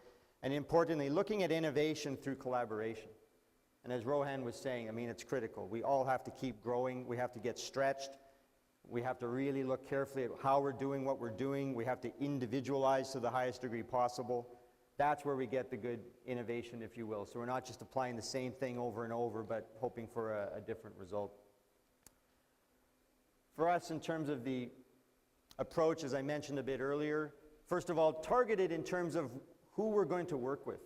S3: And importantly, looking at innovation through collaboration. And as Rohan was saying, I mean, it's critical. We all have to keep growing. We have to get stretched. We have to really look carefully at how we're doing what we're doing. We have to individualize to the highest degree possible. That's where we get the good innovation, if you will. So we're not just applying the same thing over and over, but hoping for a different result. For us, in terms of the approach, as I mentioned a bit earlier, first of all, targeted in terms of who we're going to work with.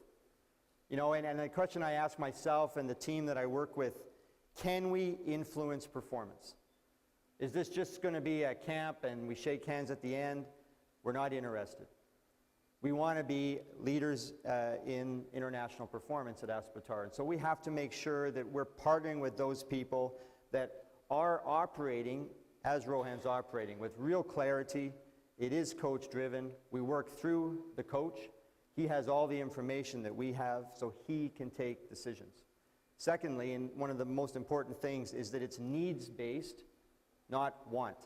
S3: You know, and the question I ask myself and the team that I work with, can we influence performance? Is this just going to be a camp and we shake hands at the end? We're not interested. We want to be leaders in international performance at Aspetar. And so we have to make sure that we're partnering with those people that are operating as Rohan's operating, with real clarity. It is coach-driven. We work through the coach. He has all the information that we have, so he can take decisions. Secondly, and one of the most important things, is that it's needs-based, not want.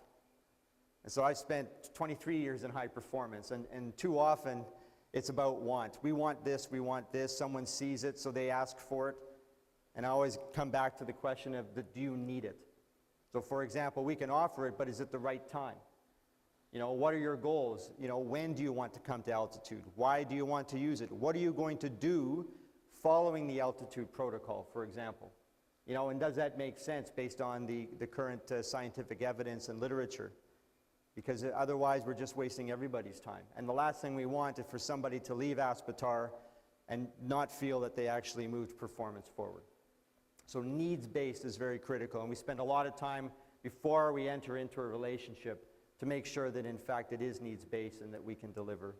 S3: And so I spent 23 years in high performance, and too often it's about want. We want this, someone sees it, so they ask for it. And I always come back to the question of, do you need it? So for example, we can offer it, but is it the right time? You know, what are your goals? You know, when do you want to come to altitude? Why do you want to use it? What are you going to do following the altitude protocol, for example? You know, and does that make sense based on the current scientific evidence and literature? Because otherwise we're just wasting everybody's time. And the last thing we want is for somebody to leave Aspetar and not feel that they actually moved performance forward. So needs-based is very critical, and we spend a lot of time before we enter into a relationship to make sure that in fact it is needs-based and that we can deliver.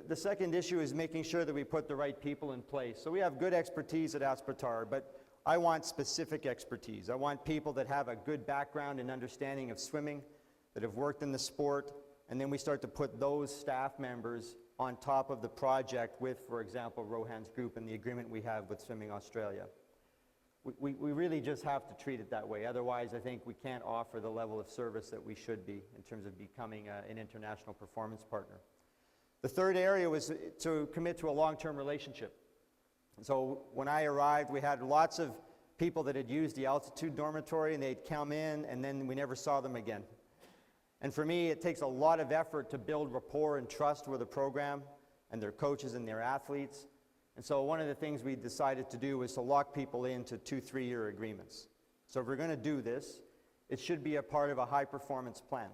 S3: The second issue is making sure that we put the right people in place. So we have good expertise at Aspetar, but I want specific expertise. I want people that have a good background and understanding of swimming, that have worked in the sport, and then we start to put those staff members on top of the project with, for example, Rohan's group and the agreement we have with Swimming Australia. We really just have to treat it that way. Otherwise, I think we can't offer the level of service that we should be in terms of becoming an international performance partner. The third area was to commit to a long-term relationship. And so when I arrived, we had lots of people that had used the altitude dormitory, and they'd come in and then we never saw them again. And for me, it takes a lot of effort to build rapport and trust with a program and their coaches and their athletes. And so one of the things we decided to do was to lock people into 2-3-year agreements. So if we're going to do this, it should be a part of a high-performance plan.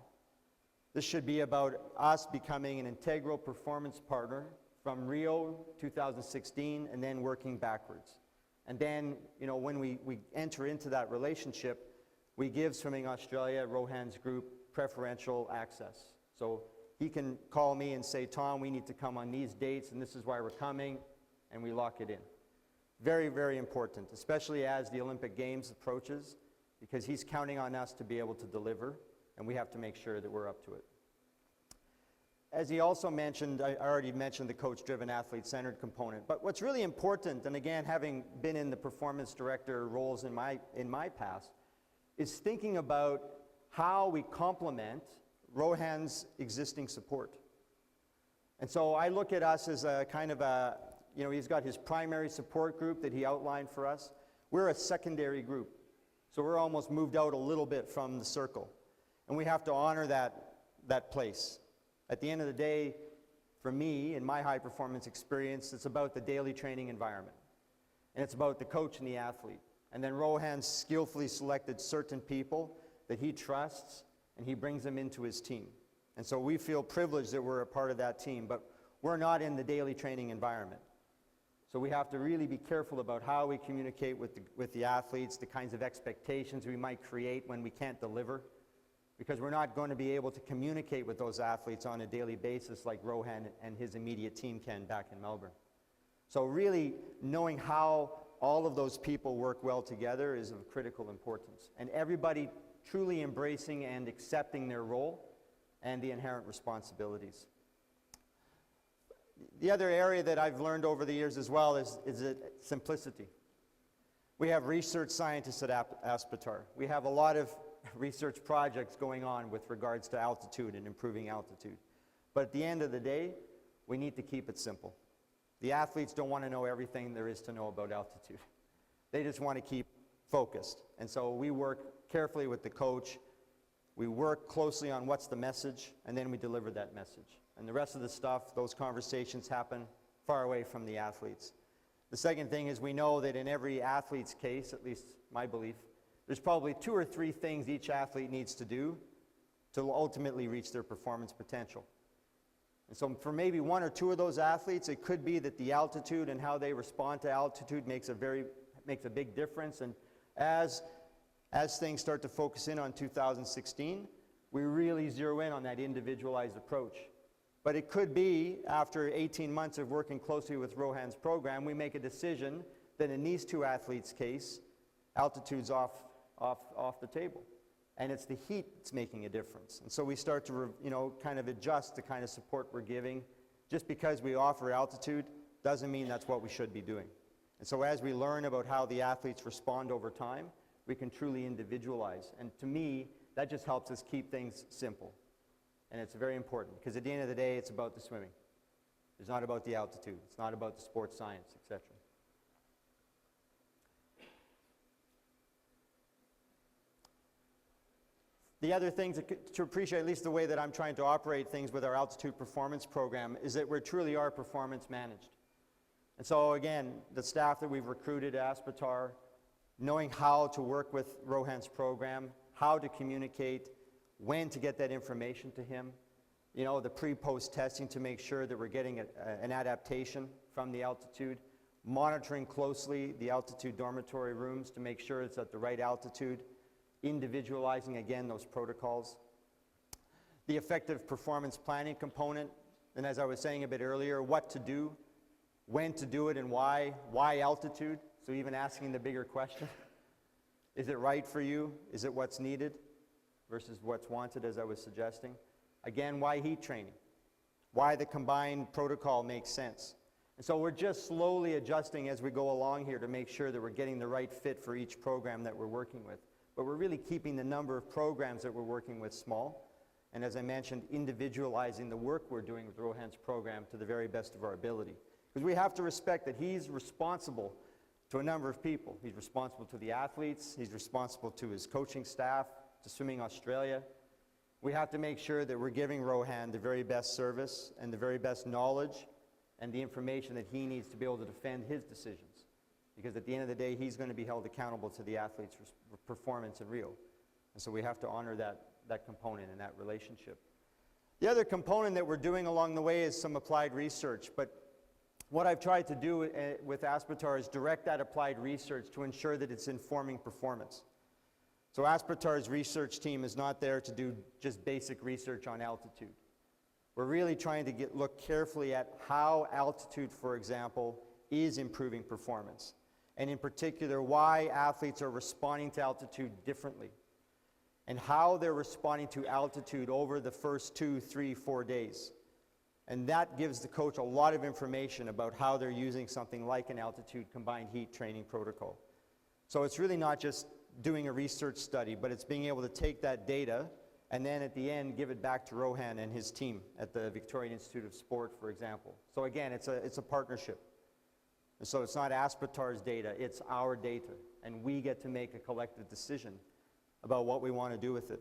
S3: This should be about us becoming an integral performance partner from Rio 2016 and then working backwards. And then, you know, when we enter into that relationship, we give Swimming Australia, Rohan's group, preferential access. So he can call me and say, Tom, we need to come on these dates and this is why we're coming, and we lock it in. Very, very important, especially as the Olympic Games approaches, because he's counting on us to be able to deliver, and we have to make sure that we're up to it. As he also mentioned, I already mentioned the coach-driven, athlete-centered component, but what's really important, and again, having been in the performance director roles in my past, is thinking about how we complement Rohan's existing support. And so I look at us as a kind of a, you know, he's got his primary support group that he outlined for us. We're a secondary group. So we're almost moved out a little bit from the circle. And we have to honor that place. At the end of the day, for me, in my high performance experience, it's about the daily training environment. And it's about the coach and the athlete. And then Rohan skillfully selected certain people that he trusts, and he brings them into his team. And so we feel privileged that we're a part of that team, but we're not in the daily training environment. So we have to really be careful about how we communicate with the athletes, the kinds of expectations we might create when we can't deliver, because we're not going to be able to communicate with those athletes on a daily basis like Rohan and his immediate team can back in Melbourne. So really knowing how all of those people work well together is of critical importance. And everybody truly embracing and accepting their role and the inherent responsibilities. The other area that I've learned over the years as well is simplicity. We have research scientists at Aspetar. We have a lot of research projects going on with regards to altitude and improving altitude. But at the end of the day, we need to keep it simple. The athletes don't want to know everything there is to know about altitude. They just want to keep focused. And so we work carefully with the coach. We work closely on what's the message, and then we deliver that message. And the rest of the stuff, those conversations happen far away from the athletes. The second thing is we know that in every athlete's case, at least my belief, there's probably 2 or 3 things each athlete needs to do to ultimately reach their performance potential. And so for maybe 1 or 2 of those athletes, it could be that the altitude and how they respond to altitude makes a big difference. And as things start to focus in on 2016, we really zero in on that individualized approach. But it could be, after 18 months of working closely with Rohan's program, we make a decision that in these 2 athletes' case, altitude's off the table. And it's the heat that's making a difference. And so we start to, kind of adjust the kind of support we're giving. Just because we offer altitude doesn't mean that's what we should be doing. And so as we learn about how the athletes respond over time, we can truly individualize. And to me, that just helps us keep things simple. And it's very important, because at the end of the day, it's about the swimming. It's not about the altitude. It's not about the sports science, etc. The other thing to appreciate, at least the way that I'm trying to operate things with our altitude performance program, is that we truly are performance managed. And so again, the staff that we've recruited at Aspetar, knowing how to work with Rohan's program, how to communicate, when to get that information to him, the pre-post testing to make sure that we're getting an adaptation from the altitude, monitoring closely the altitude dormitory rooms to make sure it's at the right altitude, individualizing, again, those protocols. The effective performance planning component, and as I was saying a bit earlier, what to do, when to do it, and why altitude? So even asking the bigger question, is it right for you? Is it what's needed versus what's wanted, as I was suggesting? Again, why heat training? Why the combined protocol makes sense? And so we're just slowly adjusting as we go along here to make sure that we're getting the right fit for each program that we're working with. But we're really keeping the number of programs that we're working with small. And as I mentioned, individualizing the work we're doing with Rohan's program to the very best of our ability. Because we have to respect that he's responsible to a number of people. He's responsible to the athletes, he's responsible to his coaching staff, to Swimming Australia. We have to make sure that we're giving Rohan the very best service and the very best knowledge and the information that he needs to be able to defend his decisions. Because at the end of the day, he's going to be held accountable to the athlete's performance in Rio. And so we have to honor that component and that relationship. The other component that we're doing along the way is some applied research. But what I've tried to do with Aspetar is direct that applied research to ensure that it's informing performance. So Aspetar's research team is not there to do just basic research on altitude. We're really trying to look carefully at how altitude, for example, is improving performance. And in particular, why athletes are responding to altitude differently. And how they're responding to altitude over the first 2, 3, 4 days. And that gives the coach a lot of information about how they're using something like an altitude combined heat training protocol. So it's really not just doing a research study, but it's being able to take that data and then at the end give it back to Rohan and his team at the Victorian Institute of Sport, for example. So again, it's a partnership. And so it's not Aspetar's data, it's our data. And we get to make a collective decision about what we want to do with it.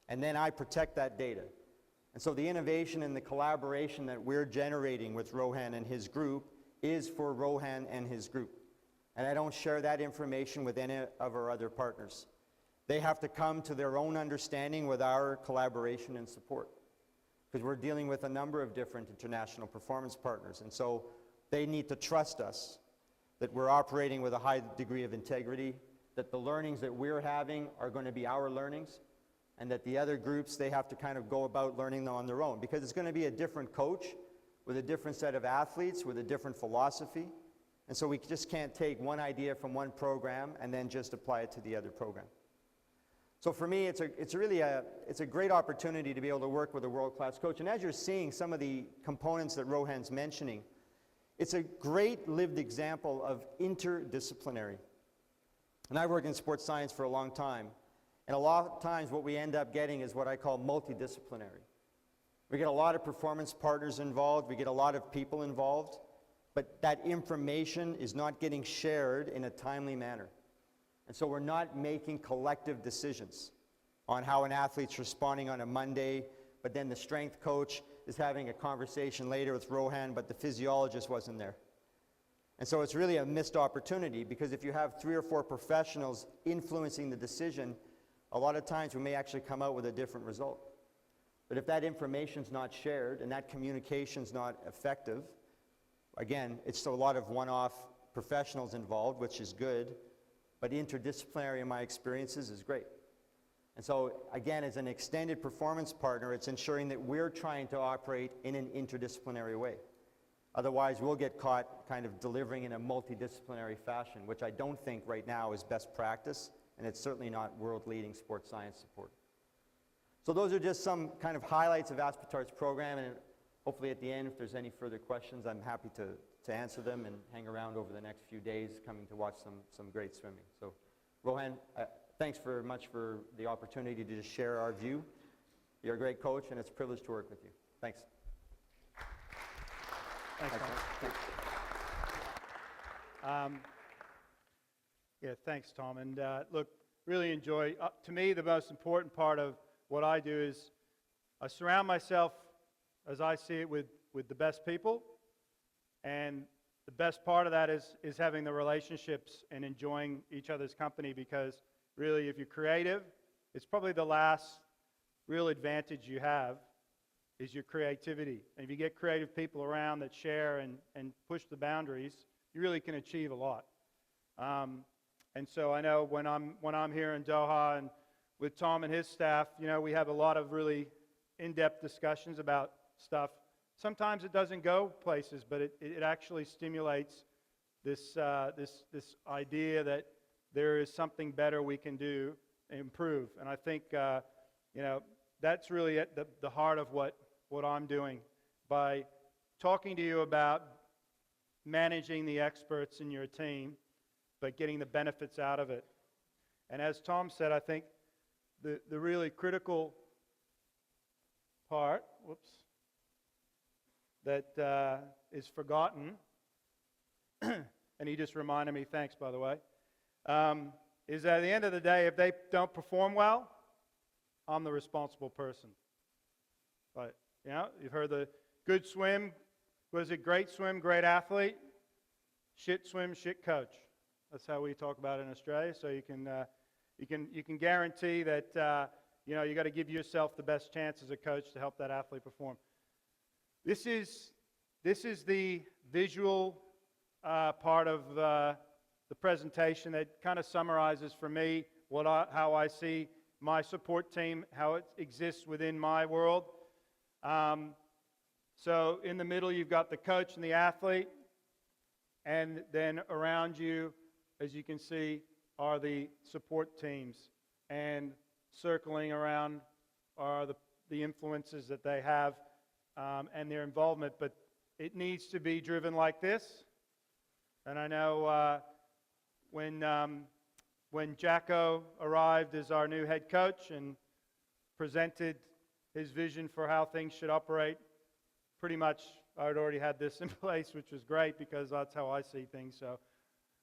S3: And then I protect that data. And so the innovation and the collaboration that we're generating with Rohan and his group is for Rohan and his group. And I don't share that information with any of our other partners. They have to come to their own understanding with our collaboration and support. Because we're dealing with a number of different international performance partners. And so they need to trust us, that we're operating with a high degree of integrity, that the learnings that we're having are going to be our learnings, and that the other groups, they have to kind of go about learning them on their own. Because it's going to be a different coach with a different set of athletes, with a different philosophy. And so we just can't take one idea from one program and then just apply it to the other program. So for me, it's a great opportunity to be able to work with a world-class coach. And as you're seeing some of the components that Rohan's mentioning, it's a great lived example of interdisciplinary. And I worked in sports science for a long time. And a lot of times what we end up getting is what I call multidisciplinary. We get a lot of performance partners involved. We get a lot of people involved. but that information is not getting shared in a timely manner. And so we're not making collective decisions on how an athlete's responding on a Monday, but then the strength coach is having a conversation later with Rohan, but the physiologist wasn't there. And so it's really a missed opportunity, because if you have 3 or 4 professionals influencing the decision, a lot of times we may actually come out with a different result. But if that information's not shared and that communication's not effective, again, it's a lot of one-off professionals involved, which is good, but interdisciplinary in my experiences is great. And so, again, as an extended performance partner, it's ensuring that we're trying to operate in an interdisciplinary way. Otherwise, we'll get caught kind of delivering in a multidisciplinary fashion, which I don't think right now is best practice, and it's certainly not world-leading sports science support. So those are just some kind of highlights of Aspetar's program, and hopefully at the end, if there's any further questions, I'm happy to answer them and hang around over the next few days coming to watch some great swimming. So, Rohan, thanks very much for the opportunity to just share our view. You're a great coach, and it's a privilege to work with you. Thanks.
S1: Thanks, Tom. Yeah, thanks, Tom. And look, really enjoy. To me, the most important part of what I do is I surround myself, as I see it, with the best people. And the best part of that is having the relationships and enjoying each other's company, because really, if you're creative, it's probably the last real advantage you have is your creativity. And if you get creative people around that share and push the boundaries, you really can achieve a lot. And so I know when I'm here in Doha and with Tom and his staff, you know, we have a lot of really in-depth discussions about stuff. Sometimes it doesn't go places, but it actually stimulates this idea that there is something better we can do and improve. And I think, you know, that's really at the heart of what I'm doing by talking to you about managing the experts in your team, but getting the benefits out of it. And as Tom said, I think the really critical part, that is forgotten, and he just reminded me, thanks by the way, is that at the end of the day, if they don't perform well, I'm the responsible person. But, you know, you've heard the good swim, was it great swim, great athlete, shit swim, shit coach. That's how we talk about it in Australia. So you can guarantee that you know, you got to give yourself the best chance as a coach to help that athlete perform. This is the visual part of the presentation that kind of summarizes for me how I see my support team, how it exists within my world. So in the middle, you've got the coach and the athlete, and then around you, as you can see, are the support teams, and circling around are the influences that they have and their involvement. But it needs to be driven like this. And I know when Jacko arrived as our new head coach and presented his vision for how things should operate, pretty much I'd already had this in place, which was great because that's how I see things. So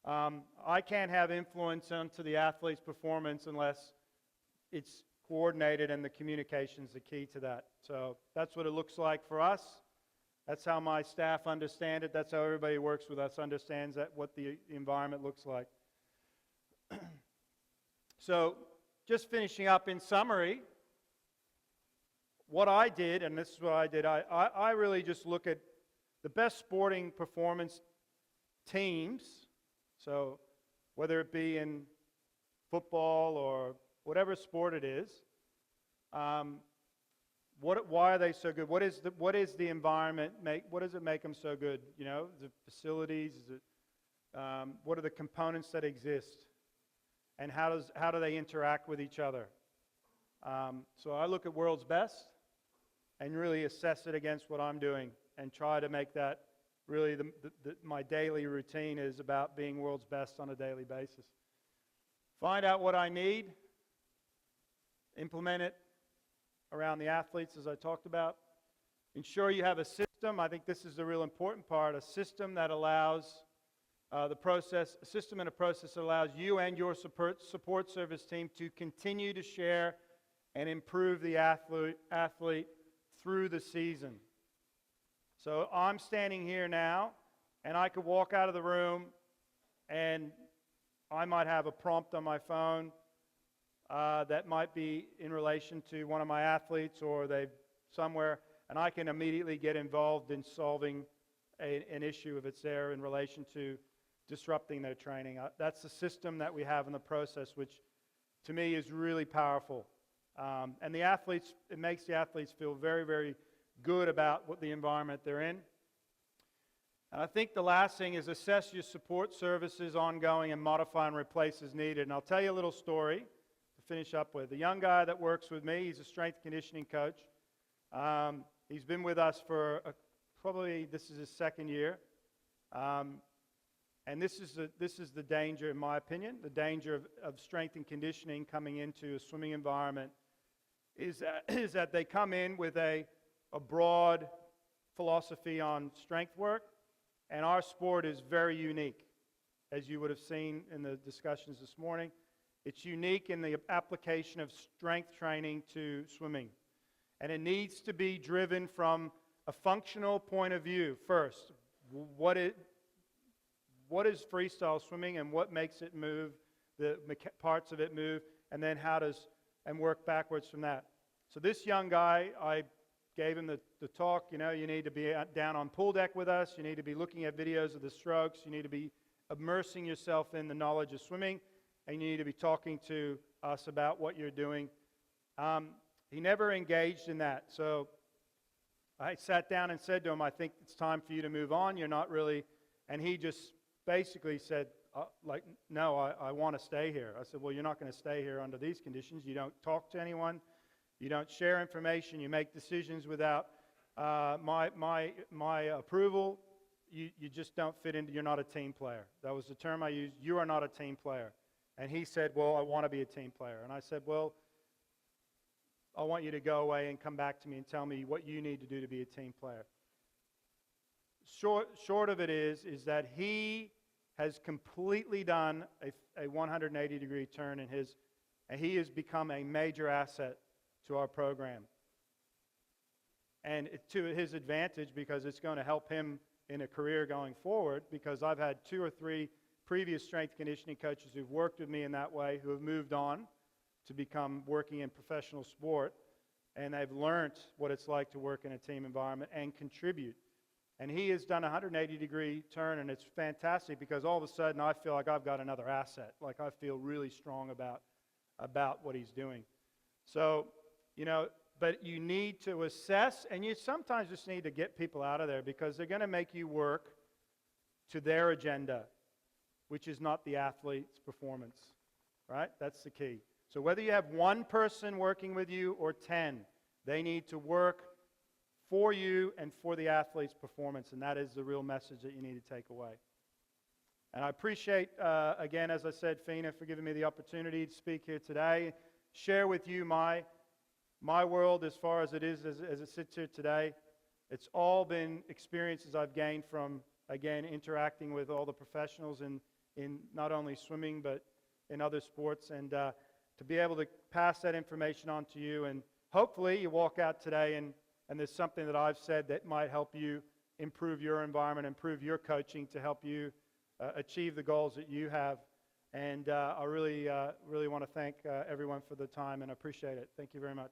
S1: I can't have influence onto the athlete's performance unless it's coordinated, and the communication's the key to that. So that's what it looks like for us. That's how my staff understand it. That's how everybody who works with us understands that, what the environment looks like. So just finishing up in summary, what I did, and this is what I did, I really just look at the best sporting performance teams. So whether it be in football or whatever sport it is, why are they so good? What is the environment what does it make them so good? You know, is it facilities? Is it what are the components that exist, and how do they interact with each other? So I look at world's best and really assess it against what I'm doing and try to make that really my daily routine is about being world's best on a daily basis. Find out what I need, implement it around the athletes as I talked about, ensure you have a system. I think this is the real important part, a system that allows a system and a process that allows you and your support service team to continue to share and improve the athlete through the season. So I'm standing here now, and I could walk out of the room, and I might have a prompt on my phone that might be in relation to one of my athletes, or they somewhere, and I can immediately get involved in solving an issue if it's there in relation to disrupting their training. That's the system that we have in the process, which to me is really powerful. And the athletes, it makes the athletes feel very, very good about what the environment they're in. And I think the last thing is assess your support services ongoing and modify and replace as needed. And I'll tell you a little story to finish up with. The young guy that works with me, he's a strength conditioning coach. He's been with us for probably, this is his second year. And this is the danger, in my opinion, the danger of strength and conditioning coming into a swimming environment is that they come in with a broad philosophy on strength work, and our sport is very unique, as you would have seen in the discussions this morning. It's unique in the application of strength training to swimming, and it needs to be driven from a functional point of view first. What is freestyle swimming and what makes it move, the parts of it move, and then and work backwards from that. So this young guy, I gave him the talk, you need to be down on pool deck with us, you need to be looking at videos of the strokes, you need to be immersing yourself in the knowledge of swimming, and you need to be talking to us about what you're doing. He never engaged in that, so I sat down and said to him, I think it's time for you to move on, you're not really, and he just basically said, no, I want to stay here. I said, well, you're not going to stay here under these conditions. You don't talk to anyone. You don't share information. You make decisions without my approval. You just don't fit into, you're not a team player. That was the term I used. You are not a team player. And he said, well, I want to be a team player. And I said, well, I want you to go away and come back to me and tell me what you need to do to be a team player. Short of it is that he has completely done a 180-degree turn in his, and he has become a major asset to our program. And to his advantage, because it's going to help him in a career going forward, because I've had 2 or 3 previous strength conditioning coaches who've worked with me in that way, who have moved on to become working in professional sport, and they've learned what it's like to work in a team environment and contribute. And he has done a 180-degree turn, and it's fantastic because all of a sudden I feel like I've got another asset. Like I feel really strong about what he's doing. So, but you need to assess, and you sometimes just need to get people out of there because they're going to make you work to their agenda, which is not the athlete's performance, right? That's the key. So whether you have one person working with you or 10, they need to work for you and for the athlete's performance, and that is the real message that you need to take away. And I appreciate, again, as I said, FINA for giving me the opportunity to speak here today, share with you my world as far as it is, as it sits here today. It's all been experiences I've gained from, again, interacting with all the professionals in not only swimming but in other sports, and to be able to pass that information on to you, and hopefully you walk out today and there's something that I've said that might help you improve your environment, improve your coaching to help you achieve the goals that you have. And I really want to thank everyone for the time, and I appreciate it. Thank you very much.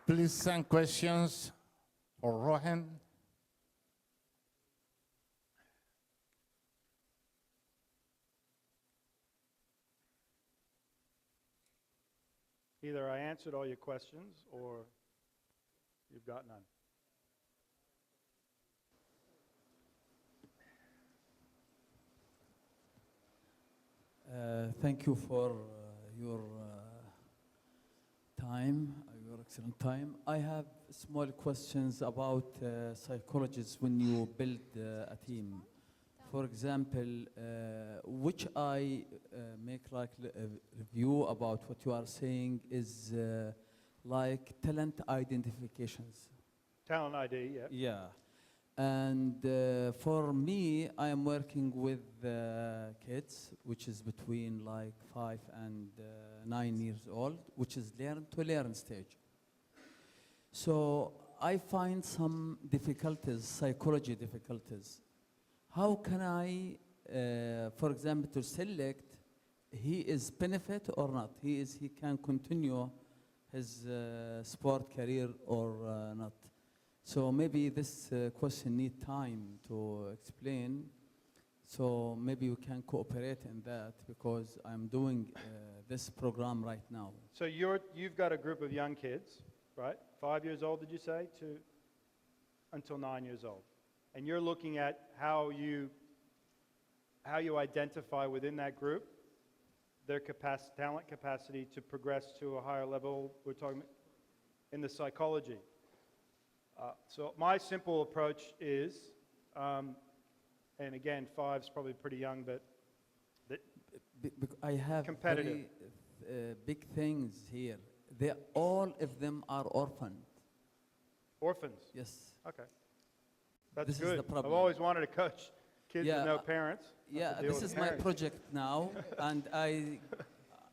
S4: Please send questions for Rohan.
S1: Either I answered all your questions or you've got none.
S5: Thank you for your time, your excellent time. I have small questions about psychologists when you build a team. for example, which I make like a review about what you are saying is like talent identifications.
S1: Talent ID, yeah.
S5: Yeah. And for me, I am working with kids, which is between like 5 and 9 years old, which is learn to learn stage. So I find some difficulties, psychology difficulties. How can I, for example, to select he is benefit or not? He can continue his sport career or not. So maybe this question need time to explain. So maybe we can cooperate in that because I'm doing this program right now.
S1: So you've got a group of young kids, right? 5 years old, did you say, to until 9 years old. And you're looking at how you identify within that group their talent capacity to progress to a higher level. We're talking in the psychology. So my simple approach is, and again, 5's probably pretty young, but
S5: I have
S1: competitive.
S5: very big things here. All of them are orphaned.
S1: Orphans.
S5: Yes.
S1: Okay. That's
S5: This is
S1: good.
S5: the problem.
S1: I've always wanted to coach kids
S5: Yeah,
S1: with no parents. not
S5: Yeah,
S1: to deal
S5: this
S1: with
S5: is my
S1: parents.
S5: project now, and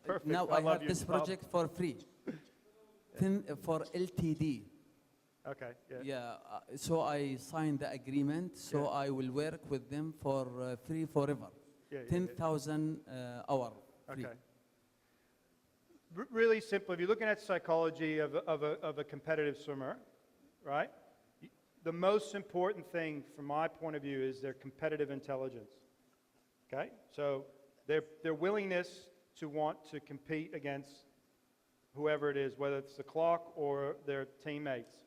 S1: Perfect.
S5: now
S1: I
S5: I
S1: love
S5: have
S1: your
S5: this
S1: problem.
S5: project for free. For LTD.
S1: Okay, yeah.
S5: Yeah, so I signed the agreement, so
S1: Yeah.
S5: I will work with them for free forever.
S1: Yeah, yeah, yeah.
S5: 10,000 hour free.
S1: Okay. Really simple. If you're looking at psychology of a competitive swimmer, right? The most important thing from my point of view is their competitive intelligence. Okay? So their willingness to want to compete against whoever it is, whether it's the clock or their teammates.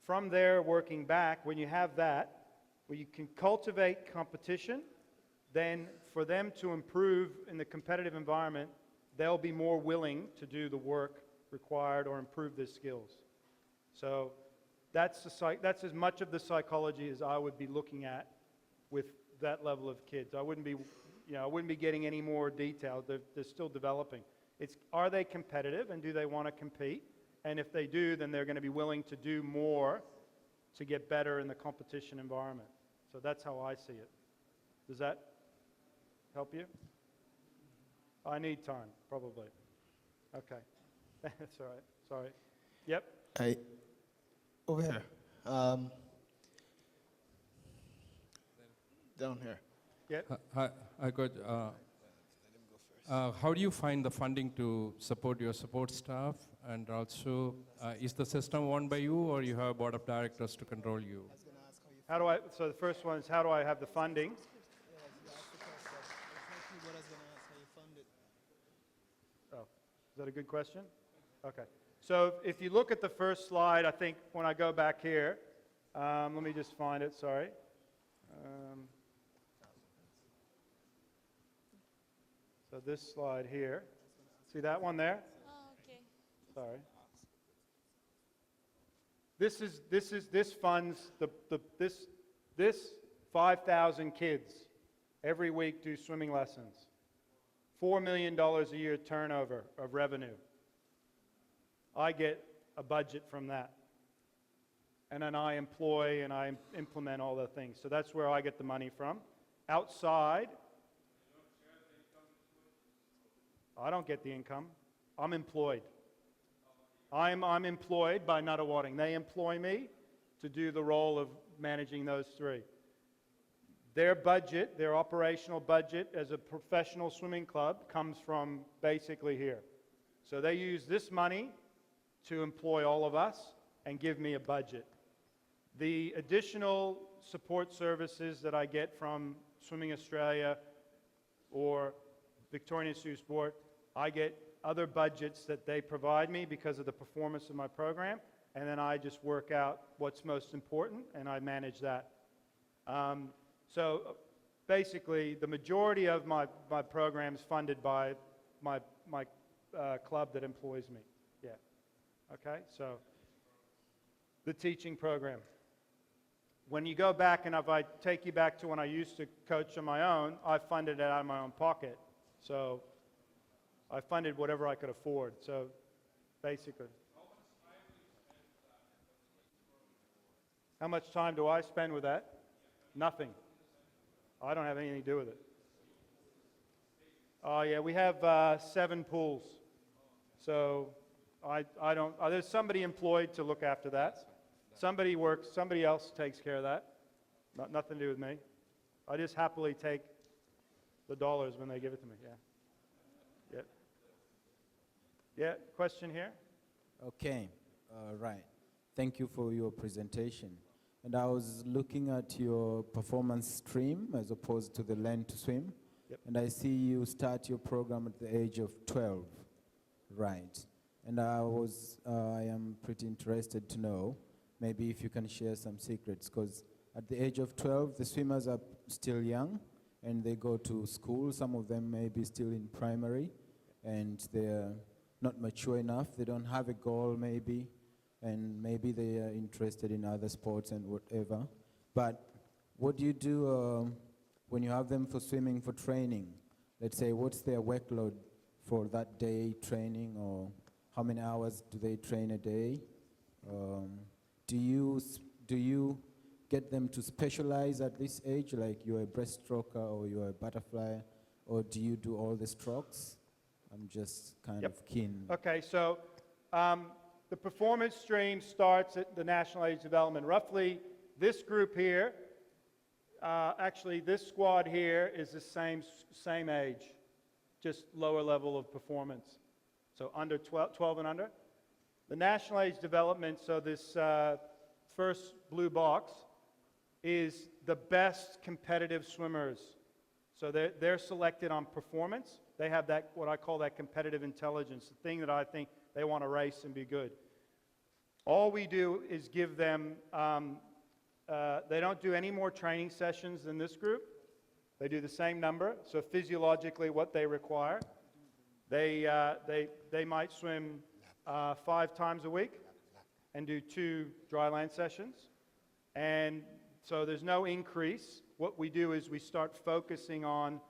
S1: From there, working back, when you have that, when you can cultivate competition, then for them to improve in the competitive environment, they'll be more willing to do the work required or improve their skills. So that's as much of the psychology as I would be looking at with that level of kids. I wouldn't be getting any more detail. They're still developing. Are they competitive and do they want to compete? And if they do, then they're going to be willing to do more to get better in the competition environment. So that's how I see it. Does that help you? I need time, probably. Okay. That's all right. Sorry. Yep.
S6: Over here. Down here.
S1: Yep.
S7: I got. How do you find the funding to support your support staff? And also, is the system owned by you, or you have a board of directors to control you?
S1: So the first one is, how do I have the funding? Oh, is that a good question? Okay. So if you look at the first slide, I think when I go back here, let me just find it, sorry. So this slide here, see that one there?
S8: Oh, okay.
S1: Sorry. This funds this 5,000 kids every week do swimming lessons. $4 million a year turnover of revenue. I get a budget from that. And then I employ and I implement all the things. So that's where I get the money from. Outside, I don't get the income. I'm employed. I'm employed by Nunawading. They employ me to do the role of managing those three. Their budget, their operational budget as a professional swimming club comes from basically here. So they use this money to employ all of us and give me a budget. The additional support services that I get from Swimming Australia or Victorian Institute of Sport, I get other budgets that they provide me because of the performance of my program, and then I just work out what's most important, and I manage that. So basically, the majority of my program is funded by my club that employs me. Yeah. Okay, so the teaching program. when you go back, and if I take you back to when I used to coach on my own, I funded it out of my own pocket. So I funded whatever I could afford. So basically. How much time do I spend with that? Nothing. I don't have anything to do with it. Oh yeah, we have 7 pools. So I don't, there's somebody employed to look after that. Somebody works, somebody else takes care of that. Nothing to do with me. I just happily take the dollars when they give it to me, yeah. Yeah. Yeah, question here?
S8: Okay, right. Thank you for your presentation. And I was looking at your performance stream as opposed to the learn to swim.
S1: Yep.
S8: And I see you start your program at the age of 12, right? And I am pretty interested to know, maybe if you can share some secrets, because at the age of 12, the swimmers are still young, and they go to school. Some of them may be still in primary, and they're not mature enough. They don't have a goal, maybe, and maybe they are interested in other sports and whatever. But what do you do when you have them for swimming for training? Let's say, what's their workload for that day training, or how many hours do they train a day? Do you get them to specialize at this age, like you're a breaststroker or you're a butterfly, or do you do all the strokes? I'm just kind of keen.
S1: Okay, so the performance stream starts at the National Age Development. Roughly, this group here, actually this squad here is the same age, just lower level of performance. So under 12 and under. The National Age Development, so this first blue box, is the best competitive swimmers. So they're selected on performance. They have that, what I call that competitive intelligence, the thing that I think they want to race and be good. All we do is give them, they don't do any more training sessions than this group. They do the same number, so physiologically what they require. They might swim 5 times a week and do 2 dry land sessions. And so there's no increase. What we do is we start focusing on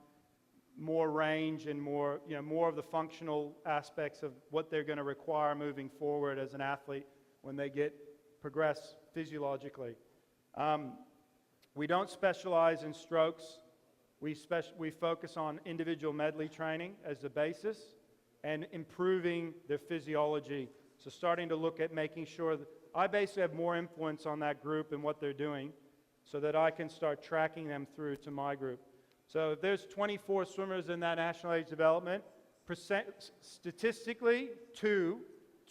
S1: more range and more of the functional aspects of what they're going to require moving forward as an athlete when they progress physiologically. We don't specialize in strokes. We focus on individual medley training as the basis and improving their physiology. So starting to look at making sure that I basically have more influence on that group and what they're doing so that I can start tracking them through to my group. So if there's 24 swimmers in that National Age Development, statistically, two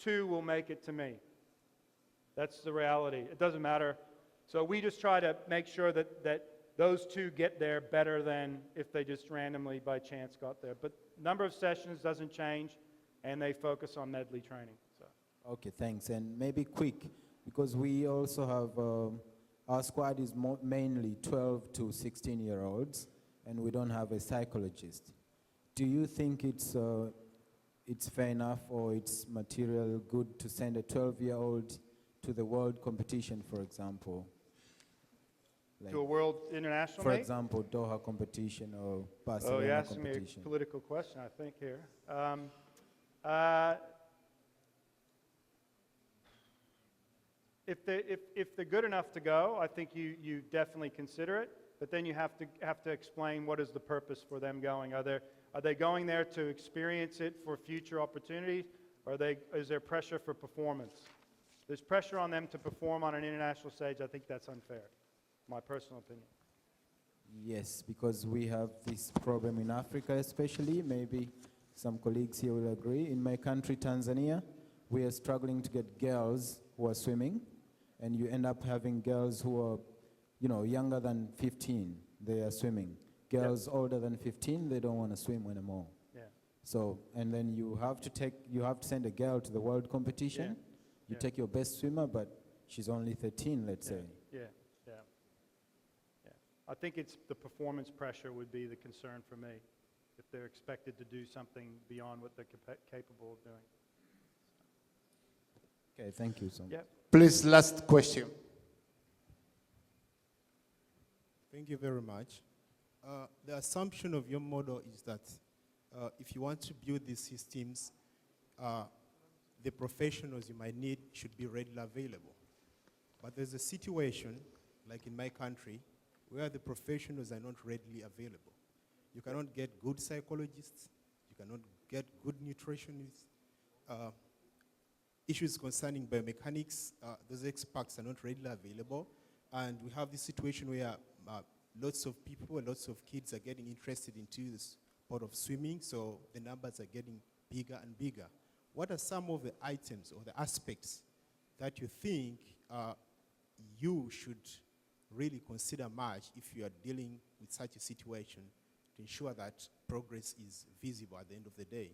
S1: will make it to me. That's the reality. It doesn't matter. So we just try to make sure that those 2 get there better than if they just randomly by chance got there. But number of sessions doesn't change, and they focus on medley training. So.
S8: Okay, thanks. And maybe quick, because we also have, our squad is mainly 12 to 16-year-olds, and we don't have a psychologist. Do you think it's fair enough, or it's material good to send a 12-year-old to the world competition, for example? Like,
S1: To a world international
S8: for
S1: meet?
S8: example, Doha competition or
S1: Oh,
S8: Barcelona
S1: you're asking me
S8: competition.
S1: a political question, I think, here. If they're good enough to go, I think you definitely consider it. But then you have to explain what is the purpose for them going. Are they going there to experience it for future opportunities, or is there pressure for performance? There's pressure on them to perform on an international stage. I think that's unfair, my personal opinion.
S8: Yes, because we have this problem in Africa especially, maybe some colleagues here will agree. In my country, Tanzania, we are struggling to get girls who are swimming, and you end up having girls who are, younger than 15, they are swimming. Girls older than 15, they don't want to swim anymore.
S1: Yeah.
S8: So, and then you have to send a girl to the world competition. You take your best swimmer, but she's only 13, let's say.
S1: Yeah. I think it's the performance pressure would be the concern for me, if they're expected to do something beyond what they're capable of doing.
S8: Okay, thank you so much.
S1: Yeah.
S6: Please, last question. Thank you very much. The assumption of your model is that if you want to build these systems, the professionals you might need should be readily available. But there's a situation, like in my country, where the professionals are not readily available. You cannot get good psychologists, you cannot get good nutritionists. Issues concerning biomechanics, those experts are not readily available. And we have this situation where lots of people, lots of kids are getting interested into the sport of swimming, so the numbers are getting bigger and bigger. What are some of the items or the aspects that you think you should really consider much if you are dealing with such a situation to ensure that progress is visible at the end of the day?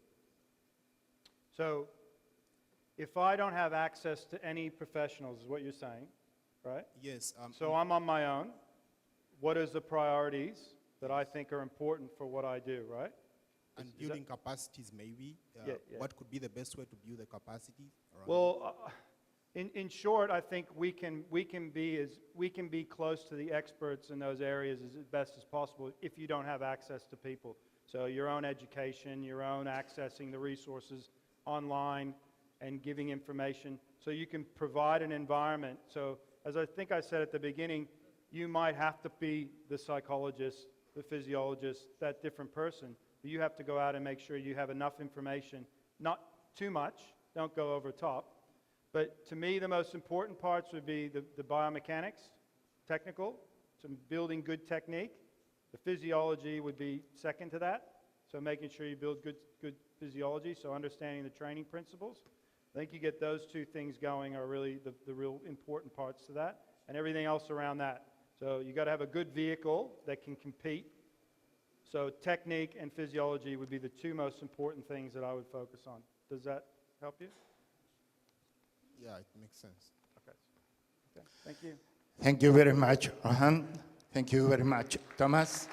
S1: So if I don't have access to any professionals, is what you're saying, right?
S6: Yes.
S1: So I'm on my own. What is the priorities that I think are important for what I do, right?
S6: And
S1: Is that-
S6: building capacities, maybe.
S1: Yeah.
S6: What could be the best way to build the capacity? around
S1: Well, in short, I think we can be close to the experts in those areas as best as possible if you don't have access to people. So your own education, your own accessing the resources online and giving information, so you can provide an environment. So as I think I said at the beginning, you might have to be the psychologist, the physiologist, that different person, but you have to go out and make sure you have enough information, not too much, don't go over top. But to me, the most important parts would be the biomechanics, technical, some building good technique. The physiology would be second to that, so making sure you build good physiology, so understanding the training principles. I think you get those two things going are really the real important parts to that, and everything else around that. So you got to have a good vehicle that can compete. So technique and physiology would be the two most important things that I would focus on. Does that help you?
S6: Yeah, it makes sense.
S1: Okay. Thank you.
S4: Thank you very much, Rohan. Thank you very much, Thomas.